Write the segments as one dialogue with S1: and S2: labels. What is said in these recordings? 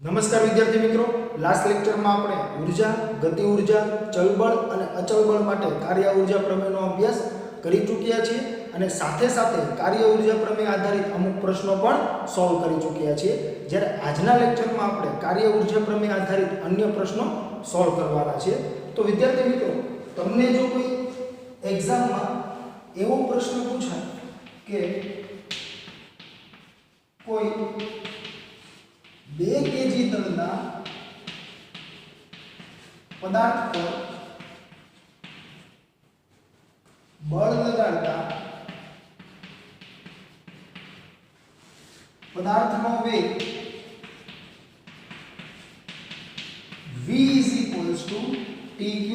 S1: નમસ્કાર વિદ્યાર્થી મિત્રો, લાસ્ટ લેક્ચરમાં આપણે ઉર્જા, ગતિ ઉર્જા, ચલબળ અને અચલ બળ માટે કાર્ય ઉર્જા પ્રમેયનો અભ્યાસ કરી ચૂક્યા છીએ અને સાથે સાથે કાર્ય ઉર્જા પ્રમેય આધારિત અમુક પ્રશ્નો પણ સોલ્વ કરી ચૂક્યા છીએ. જ્યારે આજના લેક્ચરમાં આપણે કાર્ય ઉર્જા પ્રમેય આધારિત અન્ય પ્રશ્નો સોલ્વ કરવાના છે. તો વિદ્યાર્થી મિત્રો, તમને જો કોઈ એક્ઝામમાં એવો પ્રશ્ન પૂછાય કે કોઈ 2 kg દળના પદાર્થ પર બળ લગાડતા પદાર્થનો વેગ v t³ + 3t²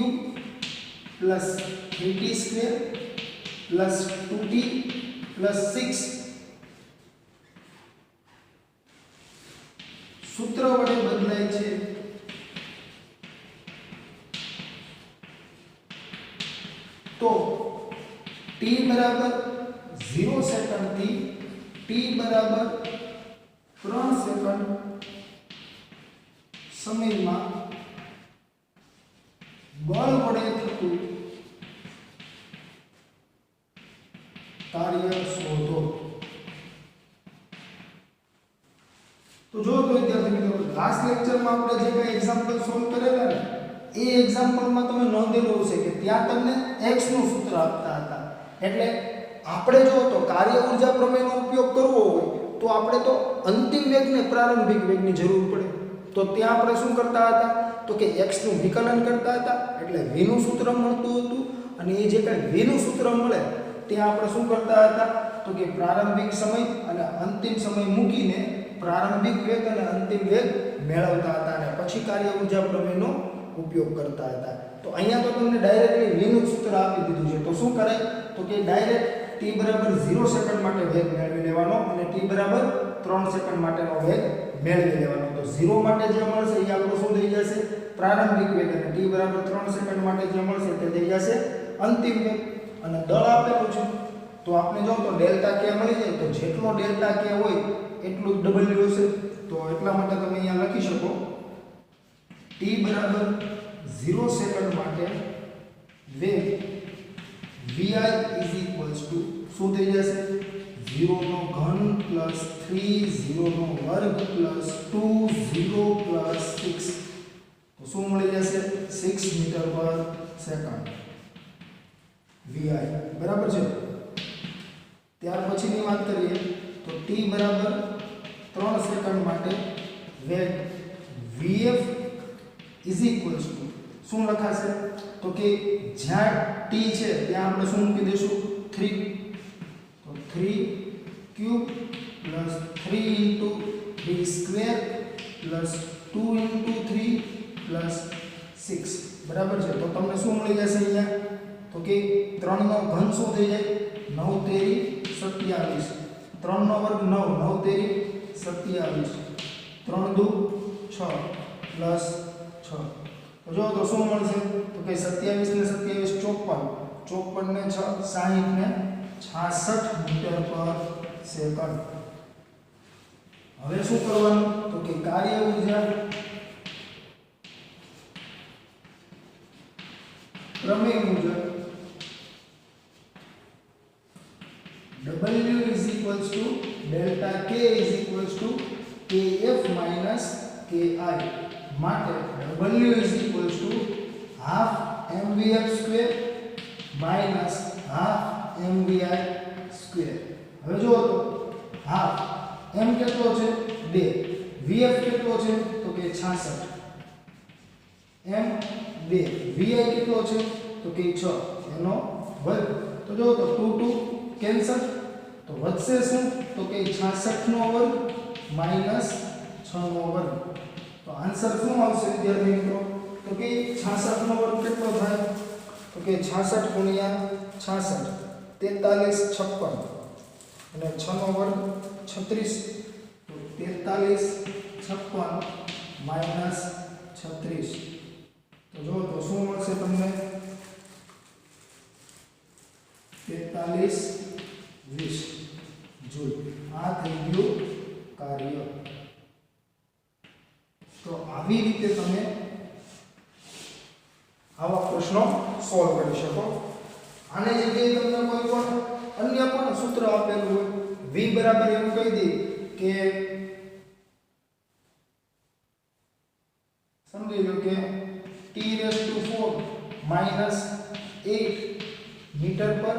S1: + 2t + 6 सूत्र वडे बदलाय छे तो t बराबर 0 सेकंड थी t बराबर 3 सेकंड समय में बल वडे थતું कार्य शोधो. तो जो तो विद्यार्थी मित्रों, लास्ट लेक्चर में આપણે જે કઈ एग्जांपल સોલ્વ કરેલા ને એ एग्जांपल માં તમે નોંધેલું હશે કે ત્યાં તમને x નું સૂત્ર આપતા હતા. એટલે આપણે જો તો કાર્ય ઊર્જા પ્રમેયનો ઉપયોગ કરવો હોય તો આપણે તો અંતિમ વેગને પ્રારંભિક વેગની જરૂર પડે. તો ત્યાં આપણે શું કરતા હતા તો કે x નું વિકલન કરતા હતા, એટલે v નું સૂત્ર મળતું હતું અને એ જે કઈ v નું સૂત્ર મળે ત્યાં આપણે શું કરતા હતા તો કે પ્રારંભિક સમય અને અંતિમ સમય મૂકીને प्रारंभिक वेग और अंतिम वेग मेळवता हता અને પછી કાર્ય ઊર્જા પ્રમેયનો ઉપયોગ કરતા હતા. તો અહીંયા તો તમને ડાયરેક્ટલી v નું સૂત્ર આપી દીધું છે. તો શું કરાય તો કે ડાયરેક્ટ t બરાબર 0 સેકન્ડ માટે વેગ મેળવી લેવાનો અને t બરાબર 3 સેકન્ડ માટેનો વેગ મેળવી લેવાનો. તો 0 માટે જે મળશે એ આપણો શું થઈ જશે પ્રારંભિક વેગ અને t બરાબર 3 સેકન્ડ માટે જે મળશે તે થઈ જશે અંતિમ વેગ. અને દળ આપેલું છે તો આપણે જો તો ડેલ્ટા k મળી જાય તો જેટલો ડેલ્ટા k હોય એટલું w હશે. તો એટલા માટે તમે અહીંયા લખી શકો t બરાબર 0 સેકન્ડ માટે વેગ vi શું થઈ જશે 0 નો ઘન + 3 0 નો વર્ગ + 2 0 + 6 તો શું મળી જશે 6 મીટર પર સેકન્ડ vi બરાબર છે. ત્યાર પછીની વાત કરીએ તો t બરાબર 3 સેકન્ડ માટે વેગ vf શું લખાશે તો કે જ્યાં t છે ત્યાં આપણે શું મૂકી દઈશું 3. તો 3³ + 3 * 3² + 2 * 3 + 6 બરાબર છે. તો તમને શું મળી જશે અહીંયા તો કે 3 નો ઘન શું થઈ જાય 9 તેરી 27, 3 નો વર્ગ 9, 9 તેરી 27, 3 દુ 6 + 6. તો જો તો શું મળશે તો કે 27 ને 27 54, 54 ને 6 60 ને 66 મીટર પર સેકન્ડ. હવે શું કરવાનું તો કે કાર્ય ઊર્જા પ્રમેય મુજબ W delta K kF - ki માટે W half mvf² - half mvi². હવે જો તો half m કેટલો છે 2, vf કેટલો છે તો કે 66, m 2, vi કેટલો છે તો કે 6 એનો વર્ગ. તો જો તો 2 2 કેન્સલ તો વધશે શું તો કે 66 નો વર્ગ - 6 નો વર્ગ. તો આન્સર શું આવશે વિદ્યાર્થી મિત્રો તો કે 66 નો વર્ગ કેટલો થાય તો કે 66 * 66 43 56 અને 6 નો વર્ગ 36. તો 43 56 - 36 તો જો તો શું મળશે તમને 43 20 જૂલ. આ થઈ ગયું કાર્ય. આવી રીતે તમે આવા પ્રશ્નો સોલ્વ કરી શકો. આને જગ્યાએ તમને કોઈ પણ અન્ય પણ સૂત્ર આપેલું હોય, v બરાબર એવું કહી દે કે સમજી લો કે t⁴ -8 મીટર પર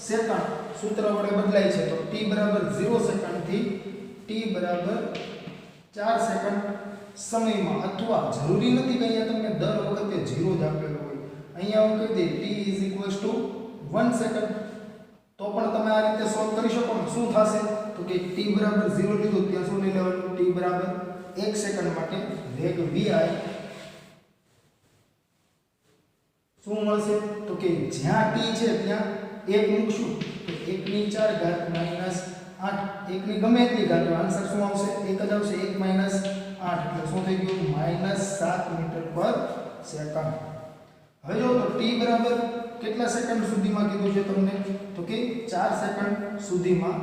S1: સેકન્ડ સૂત્ર વડે બદલાય છે. તો t બરાબર 0 સેકન્ડ થી t બરાબર 4 સેકન્ડ સમયમાં, અથવા જરૂરી નથી કે અહીંયા તમને દર વખતે 0 જ આપેલો હોય. અહીંયા હું કહી દઈ t 1 સેકન્ડ, તો પણ તમે આ રીતે સોલ્વ કરી શકો ને. શું થશે તો કે t બરાબર 0 લીધું ત્યાં શું લઈ લેવાનું, t બરાબર 1 સેકન્ડ માટે વેગ vi શું મળશે તો કે જ્યાં t છે ત્યાં 1 મૂકશું તો 1 ની 4 ઘાત -8, 1 ની ગમે એટલી ઘાત, આન્સર શું આવશે 1 જ આવશે. 1 - 8 એટલે શું થઈ ગયું -7 મીટર પર સેકન્ડ. હવે જો તો t બરાબર કેટલા સેકન્ડ સુધીમાં કીધું છે તમને તો કે 4 સેકન્ડ સુધીમાં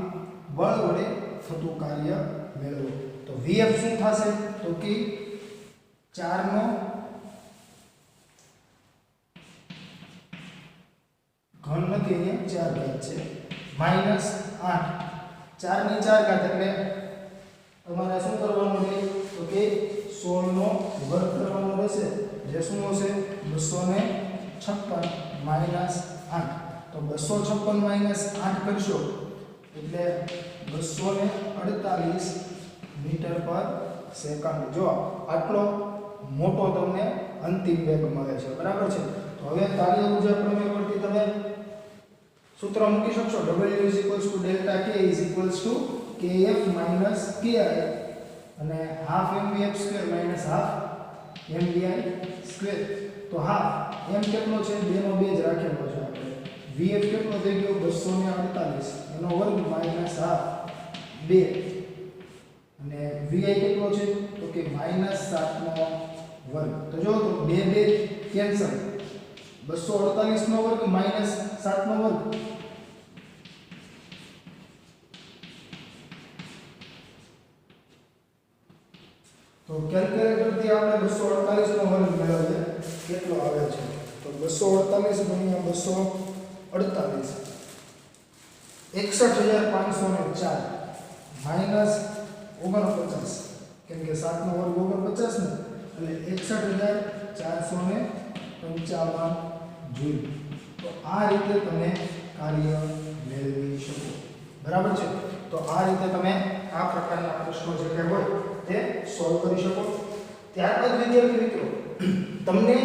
S1: બળ વડે થતું કાર્ય મેળવો. તો vf શું થશે તો કે 4 નો ઘન નથી, અહીંયા 4 ઘાત છે, -8 4 ની 4 ઘાત એટલે તમારે શું કરવાનું છે તો કે 16 નો વર્ગ કરવાનો રહેશે, જે શું હશે 256 -8. તો 256 -8 કરશો એટલે 248 મીટર પર સેકન્ડ. જો આટલો મોટો તમને અંતિમ વેગ મળે છે, બરાબર છે. તો હવે કાર્ય ઉર્જા પ્રમેય પરથી તમે સૂત્ર મૂકી શકશો. W ∆K kF - ki અને ½ mvf² -½ mvi². તો ½ m કેટલો છે 2 નો 2 જ રાખેલો છે આપણે. vf કેટલો થઈ ગયો 248 એનો વર્ગ -½ 2 અને vi કેટલો છે તો કે -7 નો વર્ગ. તો જો તો 2 2 કેન્સલ, 248 નો વર્ગ -7 નો વર્ગ. તો કેલ્ક્યુલેટર થી આપણે 248 નો વર્ગ મેળવીએ કેટલો આવે છે તો 248 ગુણ્યા 248 61504 માઈનસ 49, કેમ કે 7 નો વર્ગ 49 ને એટલે 61455 જૂલ. તો આ રીતે તમે કાર્ય મેળવી શકો, બરાબર છે. તો આ રીતે તમે આ પ્રકારના પ્રશ્નો જે કે હોય તે સોલ્વ કરી શકો. ત્યારબાદ વિદ્યાર્થી મિત્રો તમને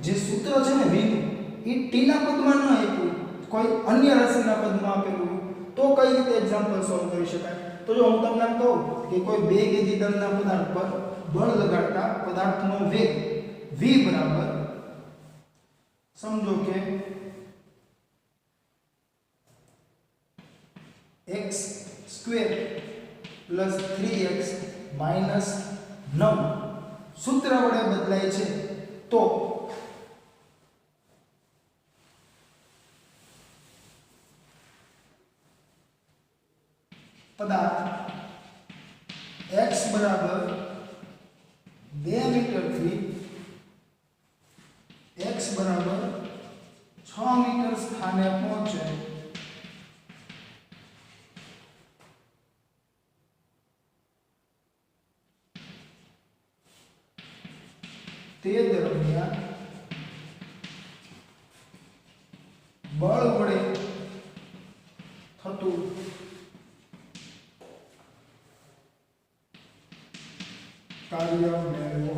S1: જે સૂત્ર છે ને v નું એ t ના પદમાં ન આપ્યું, કોઈ અન્ય રાશિના પદમાં આપેલું તો કઈ રીતે એક્ઝામ્પલ સોલ્વ કરી શકાય. તો જો હું તમને કહું કે કોઈ 2 kg દળના પદાર્થ પર બળ લગાડતા પદાર્થનો વેગ v બરાબર સમજો કે x² + 3x - 9 સૂત્ર વડે બદલાય છે. તો પદાર્થ x બરાબર 2 મીટર થી x બરાબર 6 મીટર સ્થાને પહોંચે તે દરમિયાન બળ વડે થતું કાર્ય મેળવો.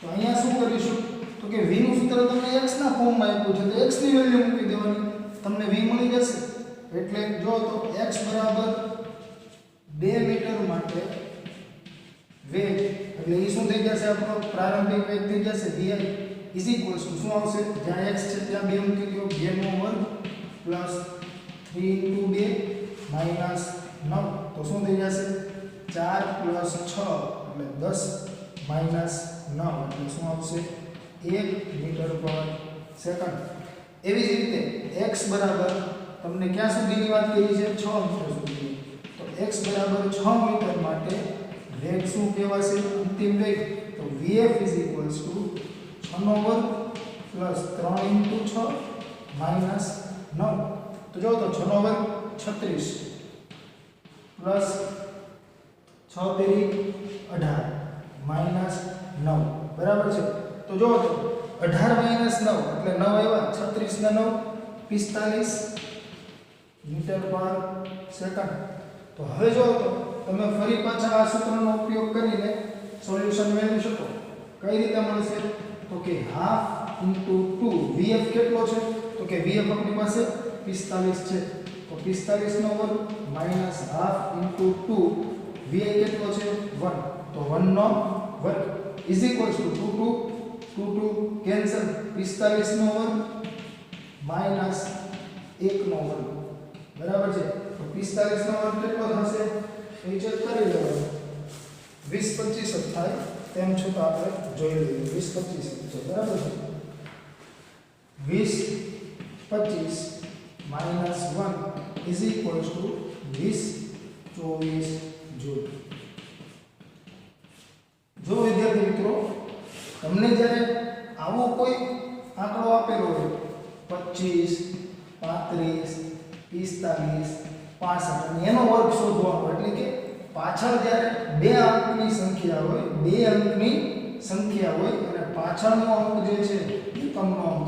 S1: તો અહીંયા શું કરીશું તો કે v નું સૂત્ર તમને x ના ફોર્મમાં આપ્યું છે તો x ની વેલ્યુ મૂકી દેવાની, તમને v મળી જશે. એટલે જો તો x બરાબર 2 મીટર માટે વેગ એટલે એ શું થઈ જશે આપણો પ્રારંભિક વેગ થઈ જશે vi શું આવશે જ્યાં x છે ત્યાં 2 મૂકી દો, 2 નો વર્ગ પ્લસ 3 * 2 માઈનસ 9 તો શું થઈ જશે 4 + 6 એટલે 10 માઈનસ 9 એટલે શું આવશે 1 મીટર પર સેકન્ડ. એવી જ રીતે x બરાબર તમને ક્યાં સુધીની વાત કરી છે 6 મીટર સુધી. તો x બરાબર 6 મીટર માટે વેગ શું કહેવાશે? અંતિમ વેગ. તો vf = 6 નો વર્ગ પ્લસ 3 × 6 માઈનસ 9. તો જો તો 6 નો વર્ગ 36 પ્લસ 6 તેરી 18 માઈનસ 9 બરાબર છે. તો જો તો 18 માઈનસ 9 એટલે 9 આવ્યા. 36 ના 9 45 મીટર પર સેકન્ડ. તો હવે જો તો તમે ફરી પાછા આ સૂત્રનો ઉપયોગ કરીને સોલ્યુશન મેળવી શકો. કઈ રીતે મળશે? તો કે હાફ * 2 vf કેટલો છે? તો કે vf આપણી પાસે 45 છે. તો 45 નો વર્ગ માઈનસ હાફ * 2 vi કેટલો છે? 1. તો 1 નો વર્ગ ઇઝ ઇક્વલ ટુ 2 કેન્સલ. 45 નો વર્ગ માઈનસ 1 નો વર્ગ બરાબર છે. તો 45 નો વર્ગ કેટલો થશે? એ ચેક કરી લેવાનું. 20 25 જ થાય. તેમ છતાં આપણે જોઈ લઈએ. 20 25 છે બરાબર છે. 20 25 minus 1 is equal to 20 24 joule. જો વિદ્યાર્થી મિત્રો તમને જ્યારે આવો કોઈ આંકડો આપેલો હોય 25 35 45 65 અને એનો વર્ગ શોધવાનો, એટલે કે પાછળ જ્યારે બે અંકની સંખ્યા હોય અને પાછળનો અંક જે છે એકમનો અંક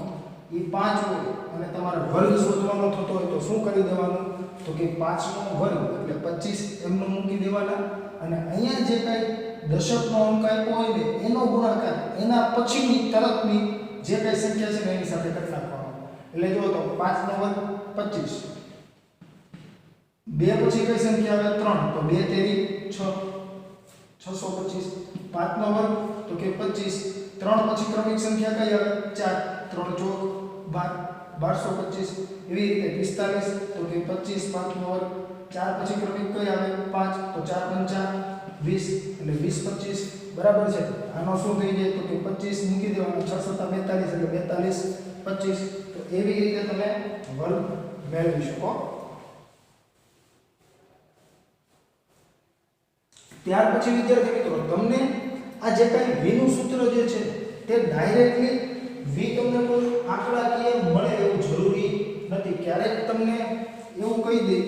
S1: એ 5 હોય અને તમારે વર્ગ શોધવાનો થતો હોય તો શું કરી દેવાનું? તો કે 5 નો વર્ગ એટલે 25 એમનો મૂકી દેવાના અને અહીંયા જે કાંઈ દશકનો અંક આપ્યો હોય ને એનો ગુણાકાર એના પછીની તરતની જે કાંઈ સંખ્યા છે ને એની સાથે કરી નાખવાનો. એટલે જો તો 5 નો વર્ગ 25, 2 પછી કઈ સંખ્યા આવે? 3. તો 2 તેરી 6 625. 5 નો વર્ગ તો કે 25. 3 પછી ક્રમિક સંખ્યા કઈ આવે? 4. 3 × 4 1225. એવી રીતે 45 તો કે 25 5 નો વર્ગ. 4 પછી ક્રમિક કઈ આવે? 5. તો 4 × 5 20 એટલે 20 25 બરાબર છે. આનો શું થઈ જાય? તો કે 25 મૂકી દેવાનો. 6 × 7 = 42 એટલે 42 25. તો એવી રીતે તમે વર્ગ મેળવી શકો. ત્યાર પછી વિદ્યાર્થી મિત્રો તમને આ જે કાંઈ v નું સૂત્ર જે છે તે ડાયરેક્ટલી v તમને કોઈ આંકડાકીય મળે એવું જરૂરી નથી. ક્યારેક તમને એવું કહી દે,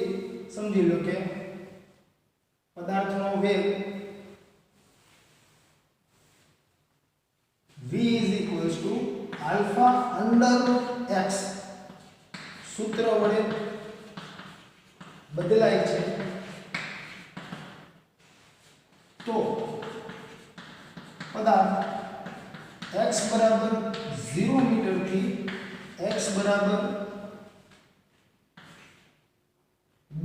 S1: સમજી લો કે પદાર્થનો વેગ v = α√x સૂત્ર વડે બદલાય છે. તો પદાર્થ x બરાબર 0 મીટર થી x બરાબર b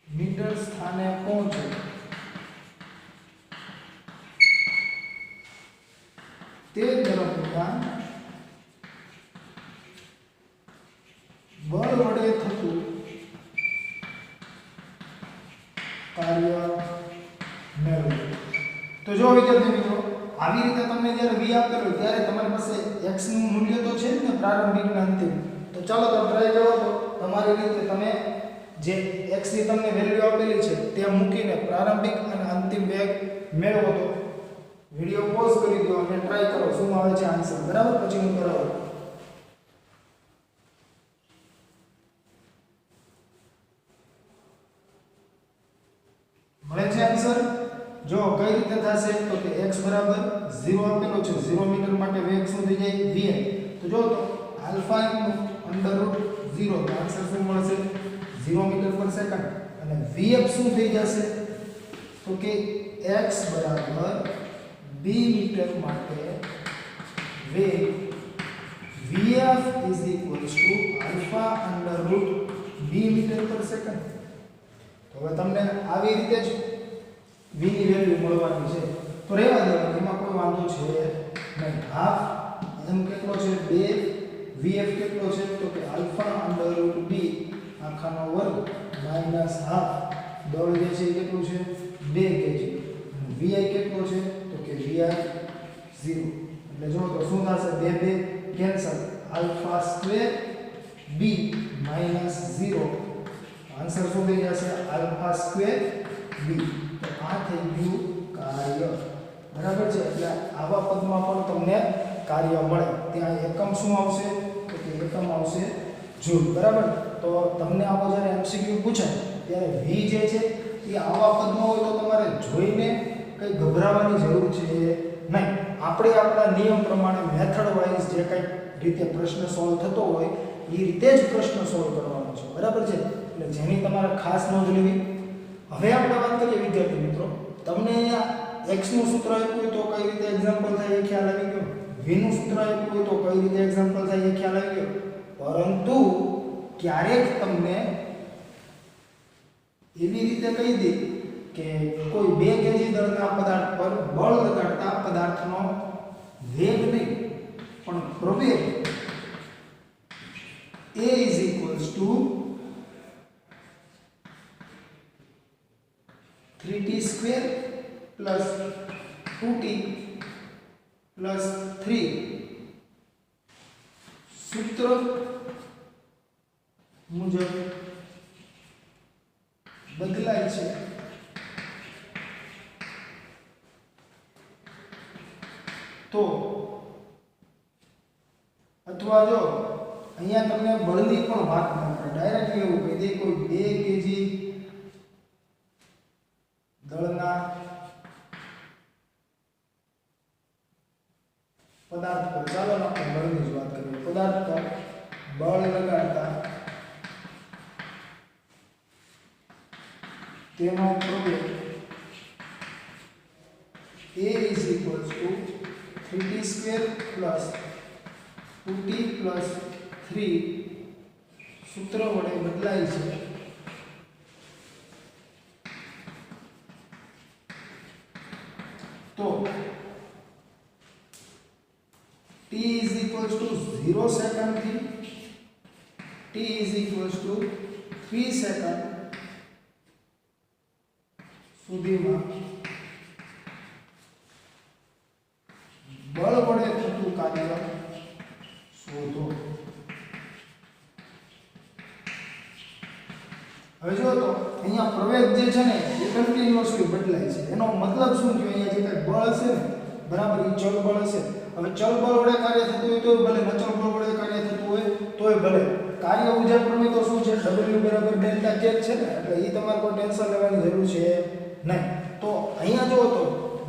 S1: મીટર સ્થાને પહોંચે તે દરમિયાન બળ વડે થતું કાર્ય મેળવો. તો જો વિદ્યાર્થી મિત્રો આવી રીતે તમને જ્યારે v આપેલો હોય ત્યારે તમારી પાસે x નું મૂલ્ય તો છે જ ને પ્રારંભિક અને અંતિમ. તો ચાલો તમે ટ્રાય કરો. તો તમારી રીતે તમે જે x ની તમને વેલ્યુ આપેલી છે તે મૂકીને પ્રારંભિક અને અંતિમ વેગ મેળવો. તો વિડિયો પોઝ કરી દો અને ટ્રાય કરો શું આવે છે આન્સર. બરાબર? પછી હું કરાવું. મળે છે આન્સર? જો કઈ રીતે થશે? તો કે x બરાબર 0 આપેલો છે. 0 મીટર માટે વેગ શું થઈ જાય? vm. તો જો તો આલ્ફા √0 તો આન્સર શું મળશે? 0 મીટર પર સેકન્ડ. અને vf શું થઈ જશે? તો કે x બરાબર b મીટર માટે વેગ vf = α√b મીટર પર સેકન્ડ. તો હવે તમને આવી રીતે જ v ની વેલ્યુ મળવાની છે. તો રહેવા દેવાનું, એમાં કોઈ વાંધો છે નહીં. હાફ m કેટલો છે? 2. vf કેટલો છે? તો કે α√b આખાનો વર્ગ માઈનસ હાફ. દળ જે છે એ કેટલું છે? 2 kg. vi કેટલો છે? તો કે vi 0. એટલે જો તો શું થશે? 2 કેન્સલ. α²b - 0 આન્સર શું થઈ જશે? α²b. તો આ થઈ ગયું કાર્ય, બરાબર છે. એટલે આવા પદમાં પણ તમને કાર્ય મળે. ત્યાં એકમ શું આવશે તો કે એકમ આવશે જૂલ, બરાબર. તો તમને આવો જ્યારે એમસીક્યુ પૂછાય ત્યારે v જે છે એ આવા પદમાં હોય તો તમારે જોઈને કંઈ ગભરાવાની જરૂર છે નહીં. આપણે આપણા નિયમ પ્રમાણે મેથડ વાઇઝ જે કંઈ રીતે પ્રશ્ન સોલ્વ થતો હોય એ રીતે જ પ્રશ્ન સોલ્વ કરવાનો છે, બરાબર છે. એટલે જેની તમારે ખાસ નોંધ લેવી. હવે આપણે વાત કરીએ વિદ્યાર્થી મિત્રો, તમને અહીંયા x નું સૂત્ર આપ્યું હોય તો કઈ રીતે એક્ઝામ્પલ થાય એ ખ્યાલ આવી ગયો, v નું સૂત્ર આપ્યું હોય તો કઈ રીતે એક્ઝામ્પલ થાય એ ખ્યાલ આવી ગયો. પરંતુ ક્યારેક તમને એવી રીતે કહી દે કે કોઈ 2 કેજી દળના પદાર્થ પર બળ લગાડતા પદાર્થનો વેગ નહીં પણ પ્રવેગ a is equals to 3t square plus 2t plus 3 સૂત્ર મુજબ બદલાય છે. તો અથવા જો અહીંયા તમને બળની પણ વાત ન કરે, ડાયરેક્ટલી એવું કહી દે કોઈ 2 કેજી દળના પદાર્થ પર, ચાલો આપણે બળની જ વાત કરીએ, પદાર્થ પર બળ લગાડતા તેનો પ્રવેગ a is equals to 3t square plus 2t plus 3 સૂત્ર વડે બદલાય છે. તો t is equals to 0 second થી t is equals to 3 second સુધીમાં બળ વડે થતું કાર્ય શોધો. હવે જો તો અહીંયા પ્રવેગ જે છે ને એ કન્ટિન્યુઅસલી બદલાય છે. એનો મતલબ શું થયો, અહીંયા જે કંઈ બળ હશે ને, બરાબર, એ ચલ બળ હશે. હવે ચલ બળ વડે કાર્ય થતું હોય તોય ભલે, અચળ બળ વડે કાર્ય થતું હોય તોય ભલે. કાર્ય ઉર્જા પ્રમેય તો શું છે, W બરાબર ડેલ્ટા કે છે ને, એટલે એ તમારે કોઈ ટેન્શન લેવાની જરૂર છે નહીં. તો અહીંયા જો તો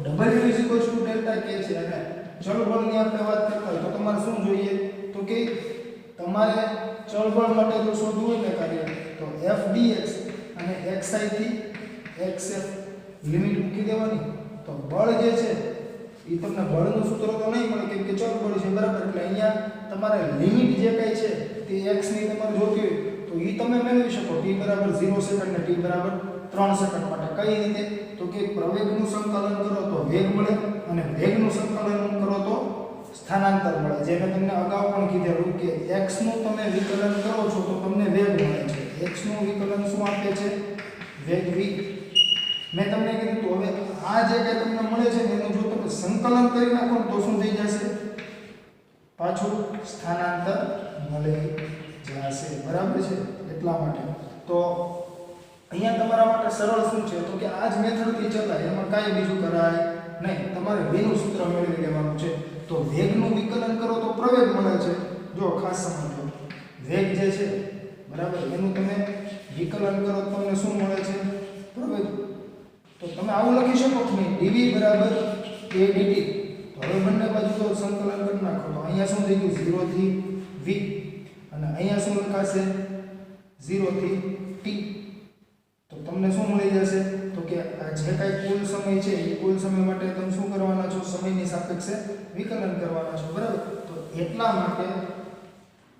S1: W ડેલ્ટા કે છે અને ચલ બળની આપણે વાત કરતા હોય તો તમારે શું જોઈએ તો કે તમારે ચલ બળ માટે જો શોધવું હોય ને કાર્ય તો f dx અને xi થી xf લિમિટ મૂકી દેવાની. તો બળ જે છે એ તમને બળનું સૂત્ર તો નહીં મળે કેમ કે ચલ બળ છે, બરાબર. એટલે અહીંયા તમારે લિમિટ જે કઈ છે તે x ની તમારે જોતી હોય તો એ તમે મેળવી શકો t બરાબર 0 સેકન્ડ ને t બરાબર 3 સેકન્ડ માટે. કઈ રીતે તો કે પ્રવેગનું સંકલન કરો તો વેગ મળે અને વેગનું સંકલન કરો તો સ્થાનાંતર મળે. જે મેં તમને અગાઉ પણ કીધેલું કે x નું તમે વિકલન કરો છો તો તમને વેગ મળે છે. x નું વિકલન શું આપે છે, વેગ v. મેં તમને કીધું તો હવે આ જે કે તમને મળે છે એનું જો તમે સંકલન કરી નાખો તો શું થઈ જશે, પાછું સ્થાનાંતર મળી જશે, બરાબર છે. એટલા માટે તો અહીંયા તમારા માટે સરળ શું છે તો કે આ જ મેથડથી ચલાય, એમાં કાંઈ બીજું કરાય નહીં. તમારે v નું સૂત્ર મેળવી લેવાનું છે. તો વેગનું વિકલન કરો તો પ્રવેગ મળે છે. જો ખાસ સમજો, વેગ જે છે, બરાબર, એનું તમે વિકલન કરો તો તમને શું મળે છે, પ્રવેગ. તો તમે આવું લખી શકો કે dv બરાબર a dt. તો હવે બંને બાજુ તો સંકલન કરી નાખો તો અહીંયા શું થઈ ગયું 0 થી v અને અહીંયા શું લખાશે 0 થી t. તો તમને શું મળી જશે તો કે આ જે કાંઈ કુલ સમય છે એ કુલ સમય માટે તમે શું કરવાના છો, સમયની સાપેક્ષે વિકલન કરવાના છો, બરાબર. તો એટલા માટે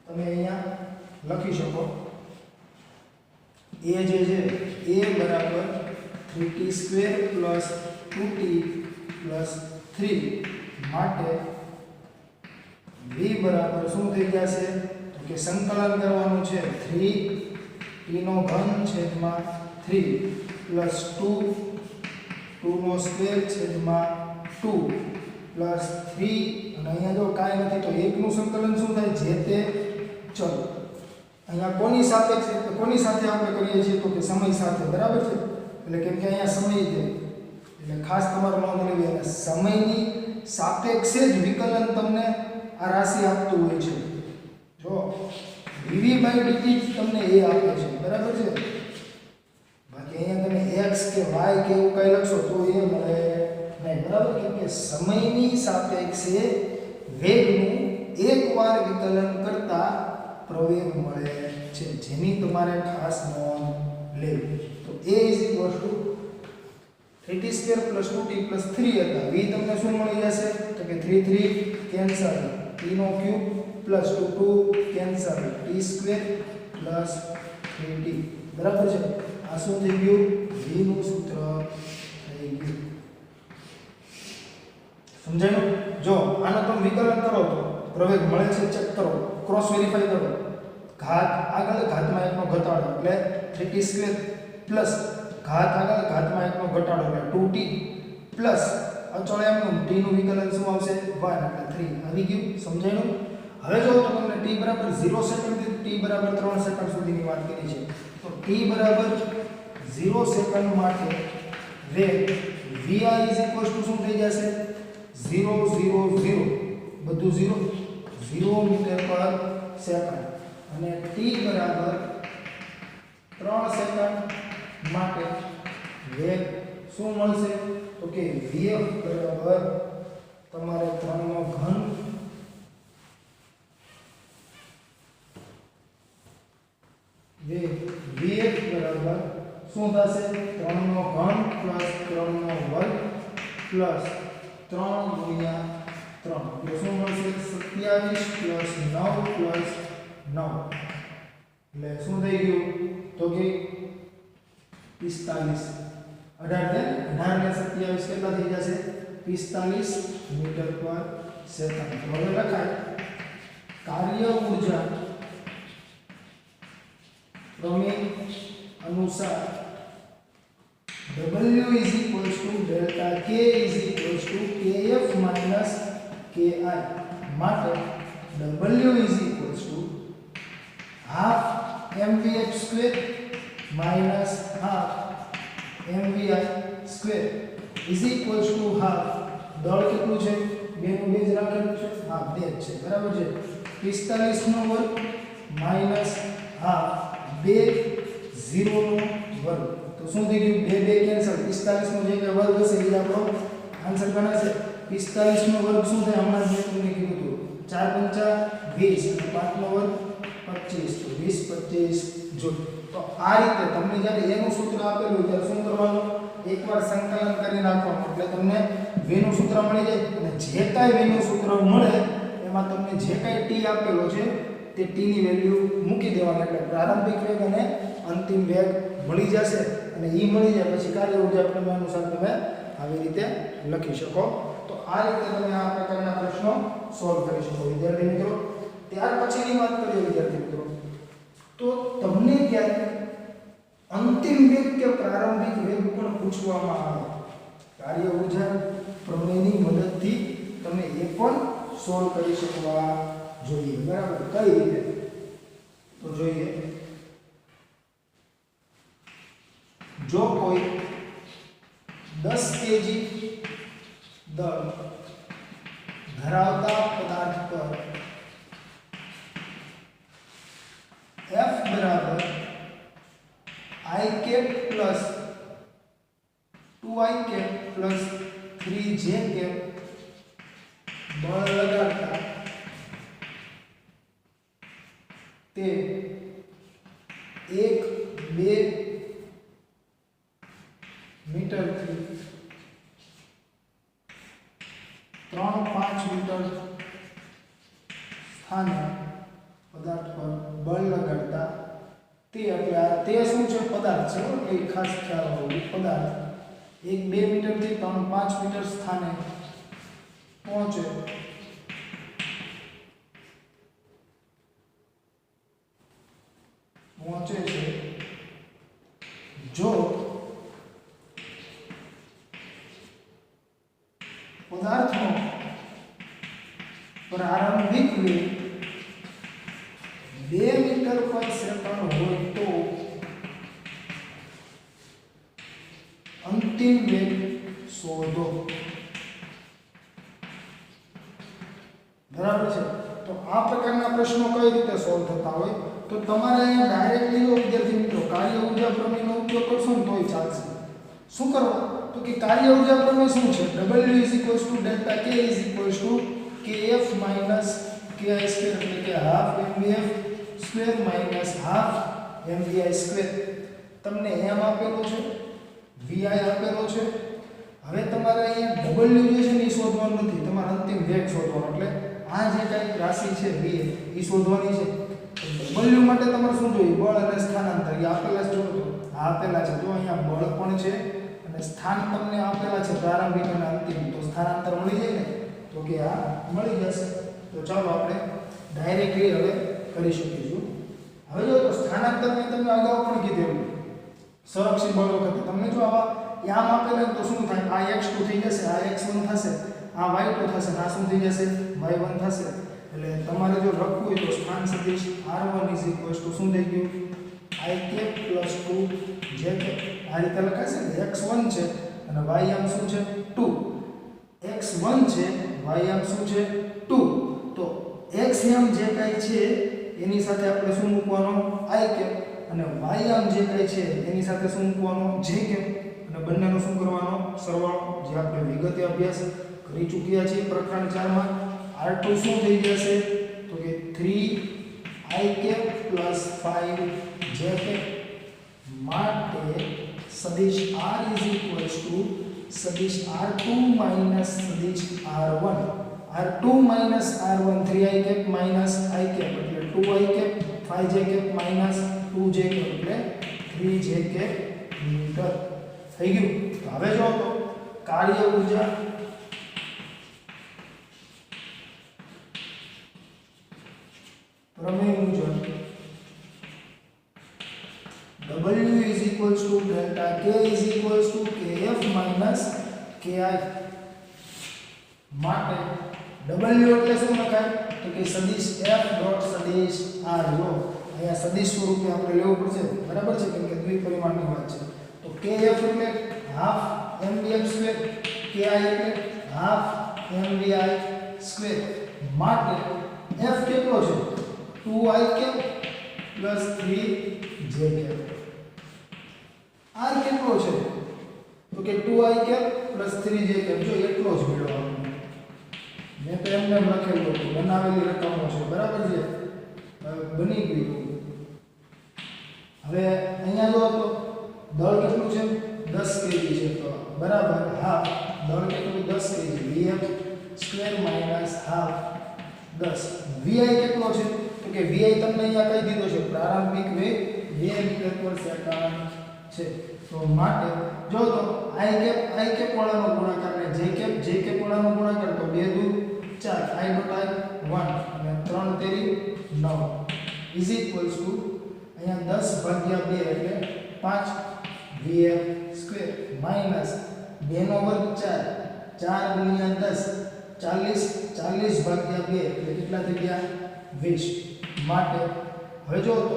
S1: તમે અહીંયા લખી શકો a જે છે a બરાબર 3t square plus 2t plus 3 માટે v બરાબર શું થઈ જશે તો કે સંકલન કરવાનું છે 3 t નો ઘન છેદમાં 3 પ્લસ 2 નો સ્ક્વેર છેદમાં 2 પ્લસ 3 અને અહીંયા જો કાંઈ નથી તો 1 નું સંકલન શું થાય, જે તે ચલ. અહીંયા કોની સાથે આપણે કરીએ છીએ તો કે સમય સાથે, બરાબર છે. એટલે કેમ કે અહીંયા સમય છે એટલે ખાસ તમારે નોંધ લેવી અને સમયની સાપેક્ષે જ વિકલન તમને આ રાશિ આપતું હોય છે. જો dv/dt તમને એ આપે છે, બરાબર છે. બાકી અહીંયા તમે x કે y કે એવું કઈ લખશો તો એ મળે નહીં, બરાબર. કેમ કે સમયની સાપેક્ષે વેગનું એકવાર વિકલન કરતા પ્રવેગ મળે છે, જેની તમારે ખાસ નોંધ લેવી. તો a = 3t² + 2t + 3 હતા. v તમને શું મળી જશે? તો કે 3 3 cancel, t³ + 2 2 cancel, t² + 3t, બરાબર છે. આ શું થઈ ગયું? v નું સૂત્ર થઈ ગયું. સમજાયું? જો આનો તમે વિકલન કરો તો પ્રવેગ મળે છે, ચેક કરો, ક્રોસ વેરીફાઈ કરો. ઘાત આગળ ઘાતમાં 1 નો ઘટાડો એટલે 3t² પ્લસ ઘાત આગળ ઘાતમાં 1 નો ઘટાડો એટલે 2t પ્લસ અચળ એમનું t નું વિકલન શું આવશે? 1 એટલે 3. આવી ગયું? સમજાયું? હવે જો તમને t બરાબર 0 સેકન્ડ થી t બરાબર 3 સેકન્ડ સુધીની વાત કરી છે, તો t બરાબર 0 સેકન્ડ માટે વેગ vi શું થઈ જશે? 0 0 0 બધું 0 0 મીટર પર સેકન્ડ. અને t બરાબર 3 સેકન્ડ માટે વેગ શું મળશે? તો કે vf બરાબર તમારે 3 નો ઘન વેગ vf બરાબર શું થશે? 3 નો ઘન પ્લસ 3 નો વર્ગ પ્લસ 3 ગુણ્યા 3 એટલે શું મળશે? 27 પ્લસ 9 પ્લસ 9 એટલે શું થઈ ગયું? તો કે 45. 18 ને 27 કેટલા થઈ જશે? 45 મીટર પર સેકન્ડ. હવે લખાય કાર્ય ઊર્જા પ્રમેય અનુસાર W = delta K kF - ki માટે W = half mvx² - half mvi² = half દળ કેટલું છે? 2 નું બેઝ રાખેલું છે, હા 2 જ છે, બરાબર છે. 45 નો વર્ગ માઈનસ half 2 0 નો વર્ગ. તો શું થઈ ગયું? 2 2 કેન્સલ. 45 નો જે કે વર્ગ હશે એ આપણો આન્સર ગણાશે. 45 નો વર્ગ શું થાય? હમણાં જ મેં તમને કીધું હતું 4 × 20 અને 5 નો વર્ગ 25, તો 20 25 જોડ. તો આ રીતે તમને જ્યારે a નું સૂત્ર આપેલું હોય ત્યારે શું કરવાનું? એકવાર સંકલન કરી નાખવાનું એટલે તમને v નું સૂત્ર મળી જાય. અને જે કાંઈ v નું સૂત્ર મળે એમાં તમને જે કાંઈ t આપેલો છે તે t ની વેલ્યુ મૂકી દેવાની એટલે પ્રારંભિક વેગ અને અંતિમ વેગ મળી જશે. અને એ મળી જાય પછી કાર્ય ઊર્જા પ્રમેય અનુસાર તમે આવી રીતે લખી શકો. તો આ રીતે તમે આ પ્રકારના પ્રશ્નો સોલ્વ કરી શકો વિદ્યાર્થી મિત્રો. ત્યાર પછીની વાત કરીએ વિદ્યાર્થી મિત્રો, તો તમને ક્યારે અંતિમ વેગ કે પ્રારંભિક વેગ પણ પૂછવામાં આવે. કાર્ય ઊર્જા પ્રમેયની મદદથી તમે એ પણ સોલ્વ કરી શકવા જોઈએ, બરાબર. કઈ રીતે? તો જોઈએ. જો કોઈ 10 kg દળ ધરાવતા પદાર્થ પર F બરાબર i cap plus 2i cap plus 3j cap બળ લગાડતા તે 1-2 મીટર થી 3-5 મીટર સ્થાને પદાર્થ પર બળ લગાડતા તે એટલે તે શું છે? પદાર્થ છે, એ ખાસ ખ્યાલ હોવો. પદાર્થ 1-2 મીટર થી 3-5 મીટર સ્થાને પહોંચે છે જો પદાર્થનો પ્રારંભિક વેગ 2 મીટર પર સેકન્ડ હોય તો અંતિમ વેગ શોધો. બરાબર છે. તો આ પ્રકારના પ્રશ્નો કઈ રીતે સોલ્વ થતા હોય તો તમારે અહીંયા ડાયરેક્ટલી વિદ્યાર્થી મિત્રો કાર્ય ઉર્જા પ્રમેયનો ઉપયોગ કરશો ને તોય ચાલશે. શું કરવા તો કે કાર્ય ઉર્જા પ્રમેય શું છે? W delta K kF ki square એટલે કે half mvf square minus half mvi square. તમને m આપેલો છે, vi આપેલો છે. હવે તમારે અહીંયા W જે છે ને એ શોધવાનું નથી, તમારે અંતિમ વેગ શોધવાનો. એટલે આ જે કઈ રાશિ છે v એ શોધવાની છે. W માટે તમારે શું જોઈએ? બળ અને સ્થાનાંતર. એ આપેલા છે, જો આપેલા છે. જો અહીંયા બળ પણ છે અને સ્થાન તમને આપેલા છે પ્રારંભિક અને અંતિમ. તો સ્થાનાંતર મળી જાય ને તો કે આ મળી જશે. તો ચાલો આપણે ડાયરેક્ટલી હવે કરી શકીશું. હવે જો તો સ્થાનાંતર મેં તમને અગાઉ પણ કીધેલું સંરક્ષિત બળ વખતે તમને જો આવા યામ આપેલા તો શું થાય? આ x2 થઈ જશે, આ x1 થશે, આ y2 થશે, આ શું થઈ જશે? y1 થશે. એટલે તમારે જો લખવું હોય તો સ્થાન સદિશ r1 શું થઈ ગયું? i cap + 2 j cap. આ રીતે લખાશે ને x1 છે અને y આમ શું છે? 2. x1 છે, y આમ શું છે? 2. તો x આમ જે કાઈ છે એની સાથે આપણે શું મૂકવાનો? i cap. અને y આમ જે કાઈ છે એની સાથે શું મૂકવાનો? j cap. અને બંનેનો શું કરવાનો? સરવાળો. જે આપણે વિગતે અભ્યાસ કરી ચૂક્યા છીએ પ્રકરણ 4 માં. r2 શું થઈ જશે તો કે 3i કેપ + 5j કેપ માટે સદિશ r સદિશ r2 - સદિશ r1. r2 - r1 3i cap - i cap એટલે 2i cap 5j cap - 2j cap એટલે 3j કેપ મીટર થઈ ગયું. તો હવે જો તો કાર્ય ઊર્જા પ્રમેય મુજબ W delta K kF ki માટે W એટલે શું લખાય તો કે સદિશ F ડોટ સદિશ R. જો અહીંયા સદિશ સ્વરૂપે આપણે લેવું પડશે, બરાબર છે, કેમ કે દ્વિપરિમાણની વાત છે. તો kF એટલે હાફ mvf સ્ક્વેર, ki એટલે હાફ mvi સ્ક્વેર માટે F કેટલો છે? 2i cap + 3j cap. R કેટલો છે તો કે 2i કેપ + 3j કેપ. જો એટલો જ મેળવવાનો. મેં તો એમને લખેલું હતું, બનાવેલી રકમો છે, બરાબર છે, બની ગયું. હવે અહીંયા જો તો દળ કેટલું છે? 10 kg છે. તો બરાબર હાફ દળ કેટલું? 10 kg vf square minus half 10. vi કેટલો છે તો કે vi તમને અહીંયા કહી દીધો છે પ્રારંભિક વેગ 2 મીટર/સેકન્ડ છે. તો માટે જો તો i કેપ વાળાનો ગુણાકાર ને j કેપ વાળાનો ગુણાકાર તો 2 દુ 4 i / 1 અને 3 તેરી 9 અહીંયા 10/2 એટલે 5 vf સ્ક્વેર માઈનસ 2 નો વર્ગ 4 4 × 10 40/2 એટલે કેટલા થઈ ગયા? 20. માટે હવે જો તો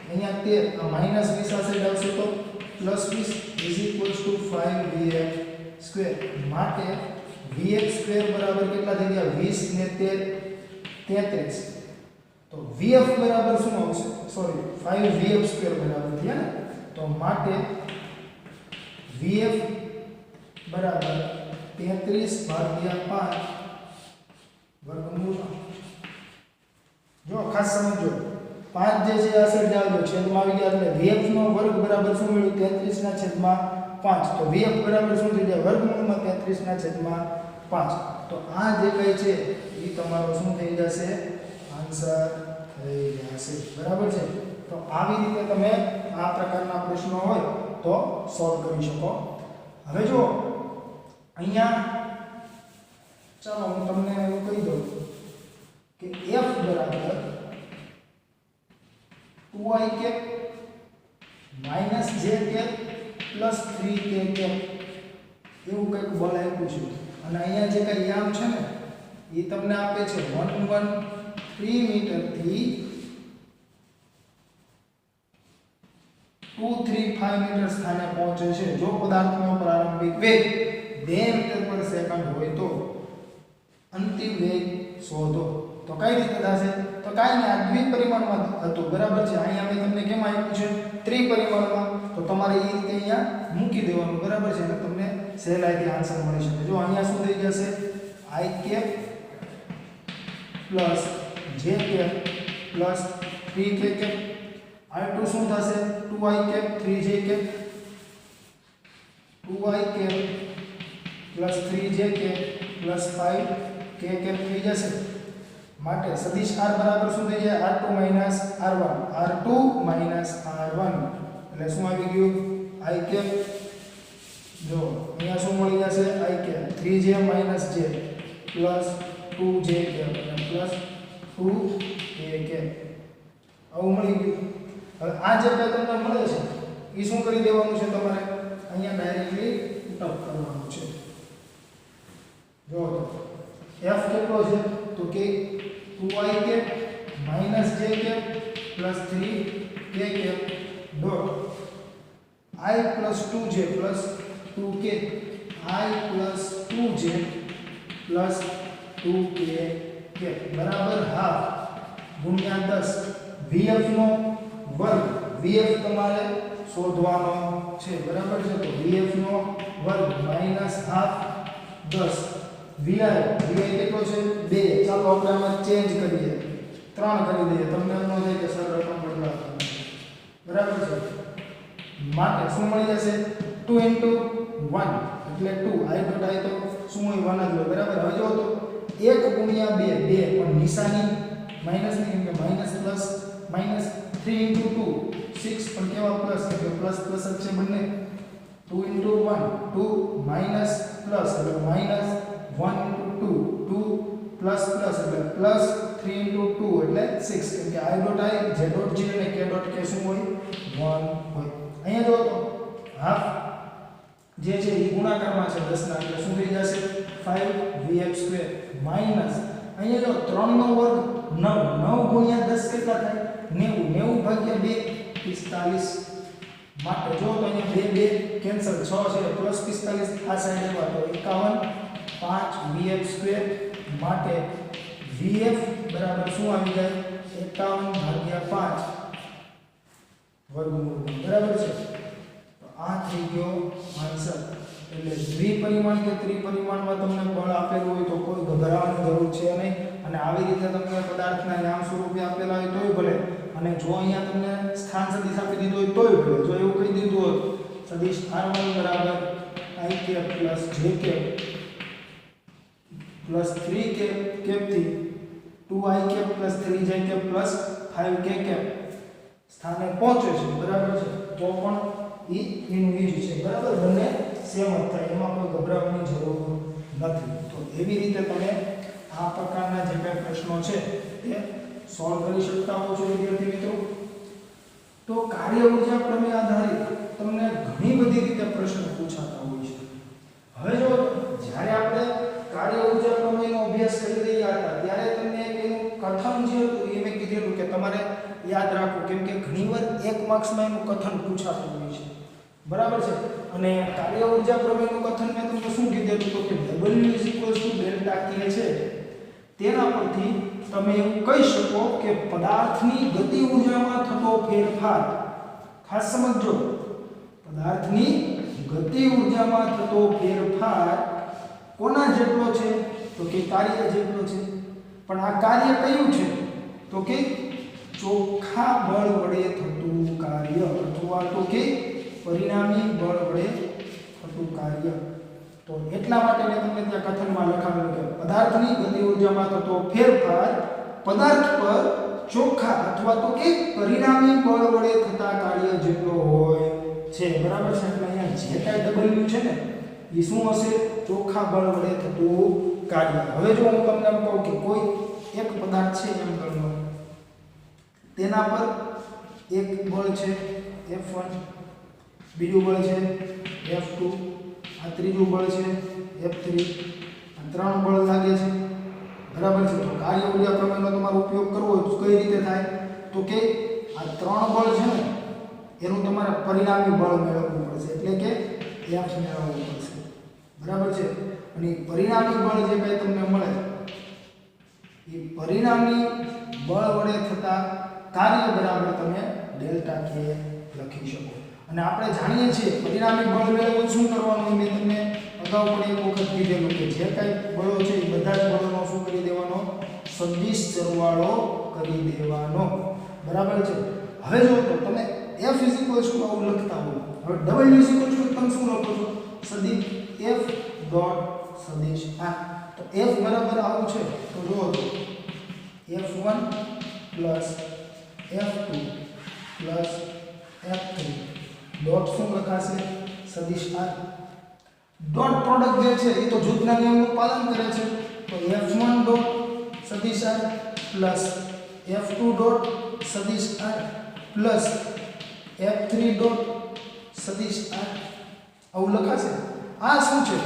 S1: અહીંયા 13 આ માઈનસ 20 આ સાઈડ આવશે તો +20 5 vf સ્ક્વેર માટે vf સ્ક્વેર બરાબર કેટલા થઈ ગયા? 20 ને 33. તો vf બરાબર શું આવશે? સોરી 5 vf સ્ક્વેર બરાબર થયા ને. તો માટે vf બરાબર 33/5 વર્ગમૂળ. જો ખાસ સમજો 5 જે છે આ સાઈડ આવજો છેદમાં આવી ગયા એટલે vf નો વર્ગ બરાબર શું મળ્યું? 33/5. તો vf બરાબર શું થઈ જાય? વર્ગમૂળમાં 33/5. તો આ જે કઈ છે એ તમારો શું થઈ જશે? આન્સર થઈ જશે, બરાબર છે. તો આવી રીતે તમે આ પ્રકારના પ્રશ્નો હોય તો સોલ્વ કરી શકો. હવે જો અહીંયા ચાલો હું તમને એવું કહી દઉં કે f બરાબર 2i cap - j cap + 3k cap એવું કંઈક બળ આપ્યું છે. અને અહીંયા જે કઈ યામ છે ને એ તમને આપે છે 113 મીટરથી 235 મીટર સ્થાને પહોંચે છે જો પદાર્થનો પ્રારંભિક વેગ v 2 એમ્પીયર પર સેકન્ડ હોય તો અંતિમ વેગ શોધો. તો કઈ રીતે થશે? તો કાઈ નહીં, આ દ્વિપરિમાણમાં હતું બરાબર છે. અહીંયા મેં તમને કેમ આપ્યું છે? ત્રિપરિમાણમાં. તો તમારે એ રીતે અહીંયા મૂકી દેવાનું બરાબર છે એટલે તમને સહેલાઈથી આન્સર મળી શકે. જો અહીંયા શું થઈ જશે? I cap plus j cap plus 3k cap. R2 શું થશે? 2i cap 3j cap 2i cap plus 3j cap plus 5k cap થઈ જશે. માટે સદિશ r બરાબર શું થઈ જાય? r2 minus r1 r2 minus r1 એટલે શું આવી ગયું? I cap. જો અહીંયા શું મળી જશે? I cap 3j minus j plus 2j cap અને પ્લસ 2k કેપ આવું મળી ગયું. હવે આ જે પેટર્ન મળે છે એ શું કરી દેવાનું છે? તમારે અહીંયા ડાયરેક્ટલી પુટ કરવાનું છે. જો f કેટલો છે? તો કે 2i cap minus j cap plus 3k cap dot I plus 2j plus 2k I plus 2j plus 2k cap બરાબર હાફ ગુણ્યા 10 vf નો વર્ગ. vf તમારે શોધવાનો છે બરાબર છે. તો vf નો વર્ગ માઈનસ હાફ 10 vi કેટલો છે? 2. ચાલો આપણે આમાં ચેન્જ કરીએ, 3 કરી દઈએ. તમને એમ ન થાય કે સર રકમ બદલાતો બરાબર છે. માટે શું મળી જશે? 2 * 1 એટલે 2. I ડોટ I તો શું હોય? 1 જ હોય બરાબર. હવે જો તો 1 ગુણ્યા 2 2 પણ નિશાની માઈનસ ની કેમ કે માઈનસ પ્લસ માઈનસ 3 * 2 6 પણ કેવા પ્લસ એટલે પ્લસ પ્લસ જ છે બંને. 2 * 1 2 માઈનસ પ્લસ એટલે માઈનસ 1 * 2 2 પ્લસ પ્લસ એટલે પ્લસ 3 * 2 એટલે 6 કેમ કે I dot I j dot j અને k ડોટ k શું હોય? 1 હોય. અહીંયા જો તો હાફ જે છે એ ગુણાકારમાં છે 10 ના એટલે શું થઈ જશે? 5vf² માઈનસ અહીંયા જો 3 નો વર્ગ 9 9 ગુણ્યા 10 કેટલા થાય? 90 90 ભાગ્યા 2 45. માટે જો તો અહીંયા 2 2 કેન્સલ 6 છે પ્લસ 45 આ સાઈડ લેવા તો 51 5vf² માટે vf બરાબર શું આવી જાય? 51/5 વર્ગમૂળ બરાબર છે. તો આ થઈ ગયો આન્સર. એટલે દ્વિપરિમાણ કે ત્રિપરિમાણમાં તમને બળ આપેલું હોય તો કોઈ ગભરાવાની જરૂર છે નહીં. અને આવી રીતે તમને પદાર્થના નામ સ્વરૂપે આપેલા હોય તોય ભલે, અને જો અહીંયા તમને સ્થાન સદિશ આપી દીધો હોય તોય ભલે. જો એવું કહી દીધું હોત સદિશ r1 બરાબર I cap plus j cap plus 3k cap થી 2i cap plus 3j cap plus 5k cap સ્થાને પહોંચે છે બરાબર છે, તો પણ ઈ એનું ઈ જ છે બરાબર. બંને સેમ જ થાય, એમાં કોઈ ગભરાવાની જરૂર નથી. તો એવી રીતે તમે આ પ્રકારના જે બે પ્રશ્નો છે તે સોલ્વ કરી શકતા હો છો વિદ્યાર્થી મિત્રો. તો કાર્ય ઊર્જા પ્રમેય આધારિત તમને ઘણી બધી રીતે પ્રશ્ન પૂછાતા હોય છે. હવે જો જ્યારે આપણે કાર્ય ઊર્જા પ્રમેયનો અભ્યાસ કરી રહ્યા હતા ત્યારે તમને એનું કથન જે હતું એ મેં કીધેલું કે તમારે યાદ રાખવું, કેમ કે ઘણીવાર 1 માર્ક્સમાં એનું કથન પૂછાતું હોય છે બરાબર છે. અને કાર્ય ઊર્જા પ્રમેયનું કથન મેં તમને શું કીધેલું તો કે W = Δk છે. તેના પરથી તમે એવું કહી શકો કે પદાર્થની ગતિ ઊર્જામાં થતો ફેરફાર, ખાસ સમજો, પદાર્થની ગતિ ઊર્જામાં થતો ફેરફાર કોના જેટલો છે? તો કે કાર્ય જેટલો છે. પણ આ કાર્ય કયું છે? તો કે ચોખ્ખા બળ વડે થતું કાર્ય અથવા તો કે પરિણામી બળ વડે થતું કાર્ય. તો એટલા માટે મેં તમને ત્યાં કથનમાં લખાવેલું કે પદાર્થની ગતિ ઊર્જામાં થતો ફેરફાર પદાર્થ પર ચોખ્ખા અથવા તો કે પરિણામી બળ વડે થતા કાર્ય જેટલો હોય છે બરાબર છે. એટલે અહીંયા જે કાંઈ W છે ને એ શું હશે? ચોખ્ખા બળ વડે થતું કાર્ય. હવે જો હું તમને કહું કે કોઈ એક પદાર્થ છે એમ ગણો, તેના પર એક બળ છે F1, બીજું બળ છે F2, આ ત્રીજું બળ છે F3, આ 3 બળ લાગે છે બરાબર છે. તો કાર્ય ઊર્જા પ્રમેયનો તમારો ઉપયોગ કરવો હોય તો કઈ રીતે થાય? તો કે આ 3 બળ છે ને એનું તમારે પરિણામી બળ મેળવવું પડશે, એટલે કે F મેળવવું પડશે બરાબર છે અને પરિણામી બળ જે કંઈ તમને મળે એ પરિણામી બળ વડે થતા કાર્ય બરાબર તમે ડેલ્ટા કે લખી શકો અને આપણે જાણીએ છીએ પરિણામી બળ મેળવવું શું કરવાનું મેં તમને અગાઉ પણ એક વખત કીધેલું કે જે કાંઈ બળો છે એ બધા જ બળોનો શું કરી દેવાનો સદિશ સરવાળો કરી દેવાનો બરાબર છે હવે જો તો તમે F આવું લખતા હો હવે W તમે શું લખો છો સદિશ F ડોટ સદિશ આ તો F બરાબર આવું છે તો જુઓ તો F1 plus F2 plus F3 dot શું લખાશે સદિશ આ ડોટ પ્રોડક્ટ જે છે એ તો જૂથના નિયમનું પાલન કરે છે તો F1 ડોટ સદિશ r પ્લસ F2 ડોટ સદિશ r પ્લસ F3 ડોટ સદિશ r આવું લખાશે આ શું છે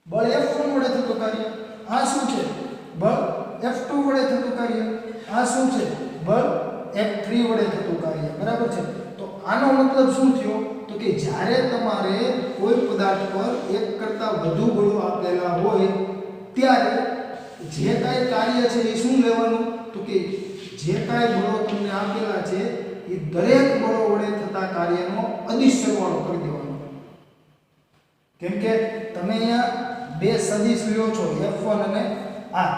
S1: બળ F1 વડે થતું કાર્ય આ શું છે બળ F2 વડે થતું કાર્ય આ શું છે બળ F3 વડે થતું કાર્ય બરાબર છે તો આનો મતલબ શું થયો તો કે જ્યારે તમારે કોઈ પદાર્થ પર એક કરતાં વધુ બળો આપેલા હોય ત્યારે જે કાંઈ કાર્ય છે એ શું લેવાનું તો કે જે કાંઈ બળો તમને આપેલા છે એ દરેક બળો વડે થતા કાર્યનો અદિશ સરવાળો કરી દેવાનો કેમ કે તમે અહીંયા બે સદિશ લ્યો છો F1 અને r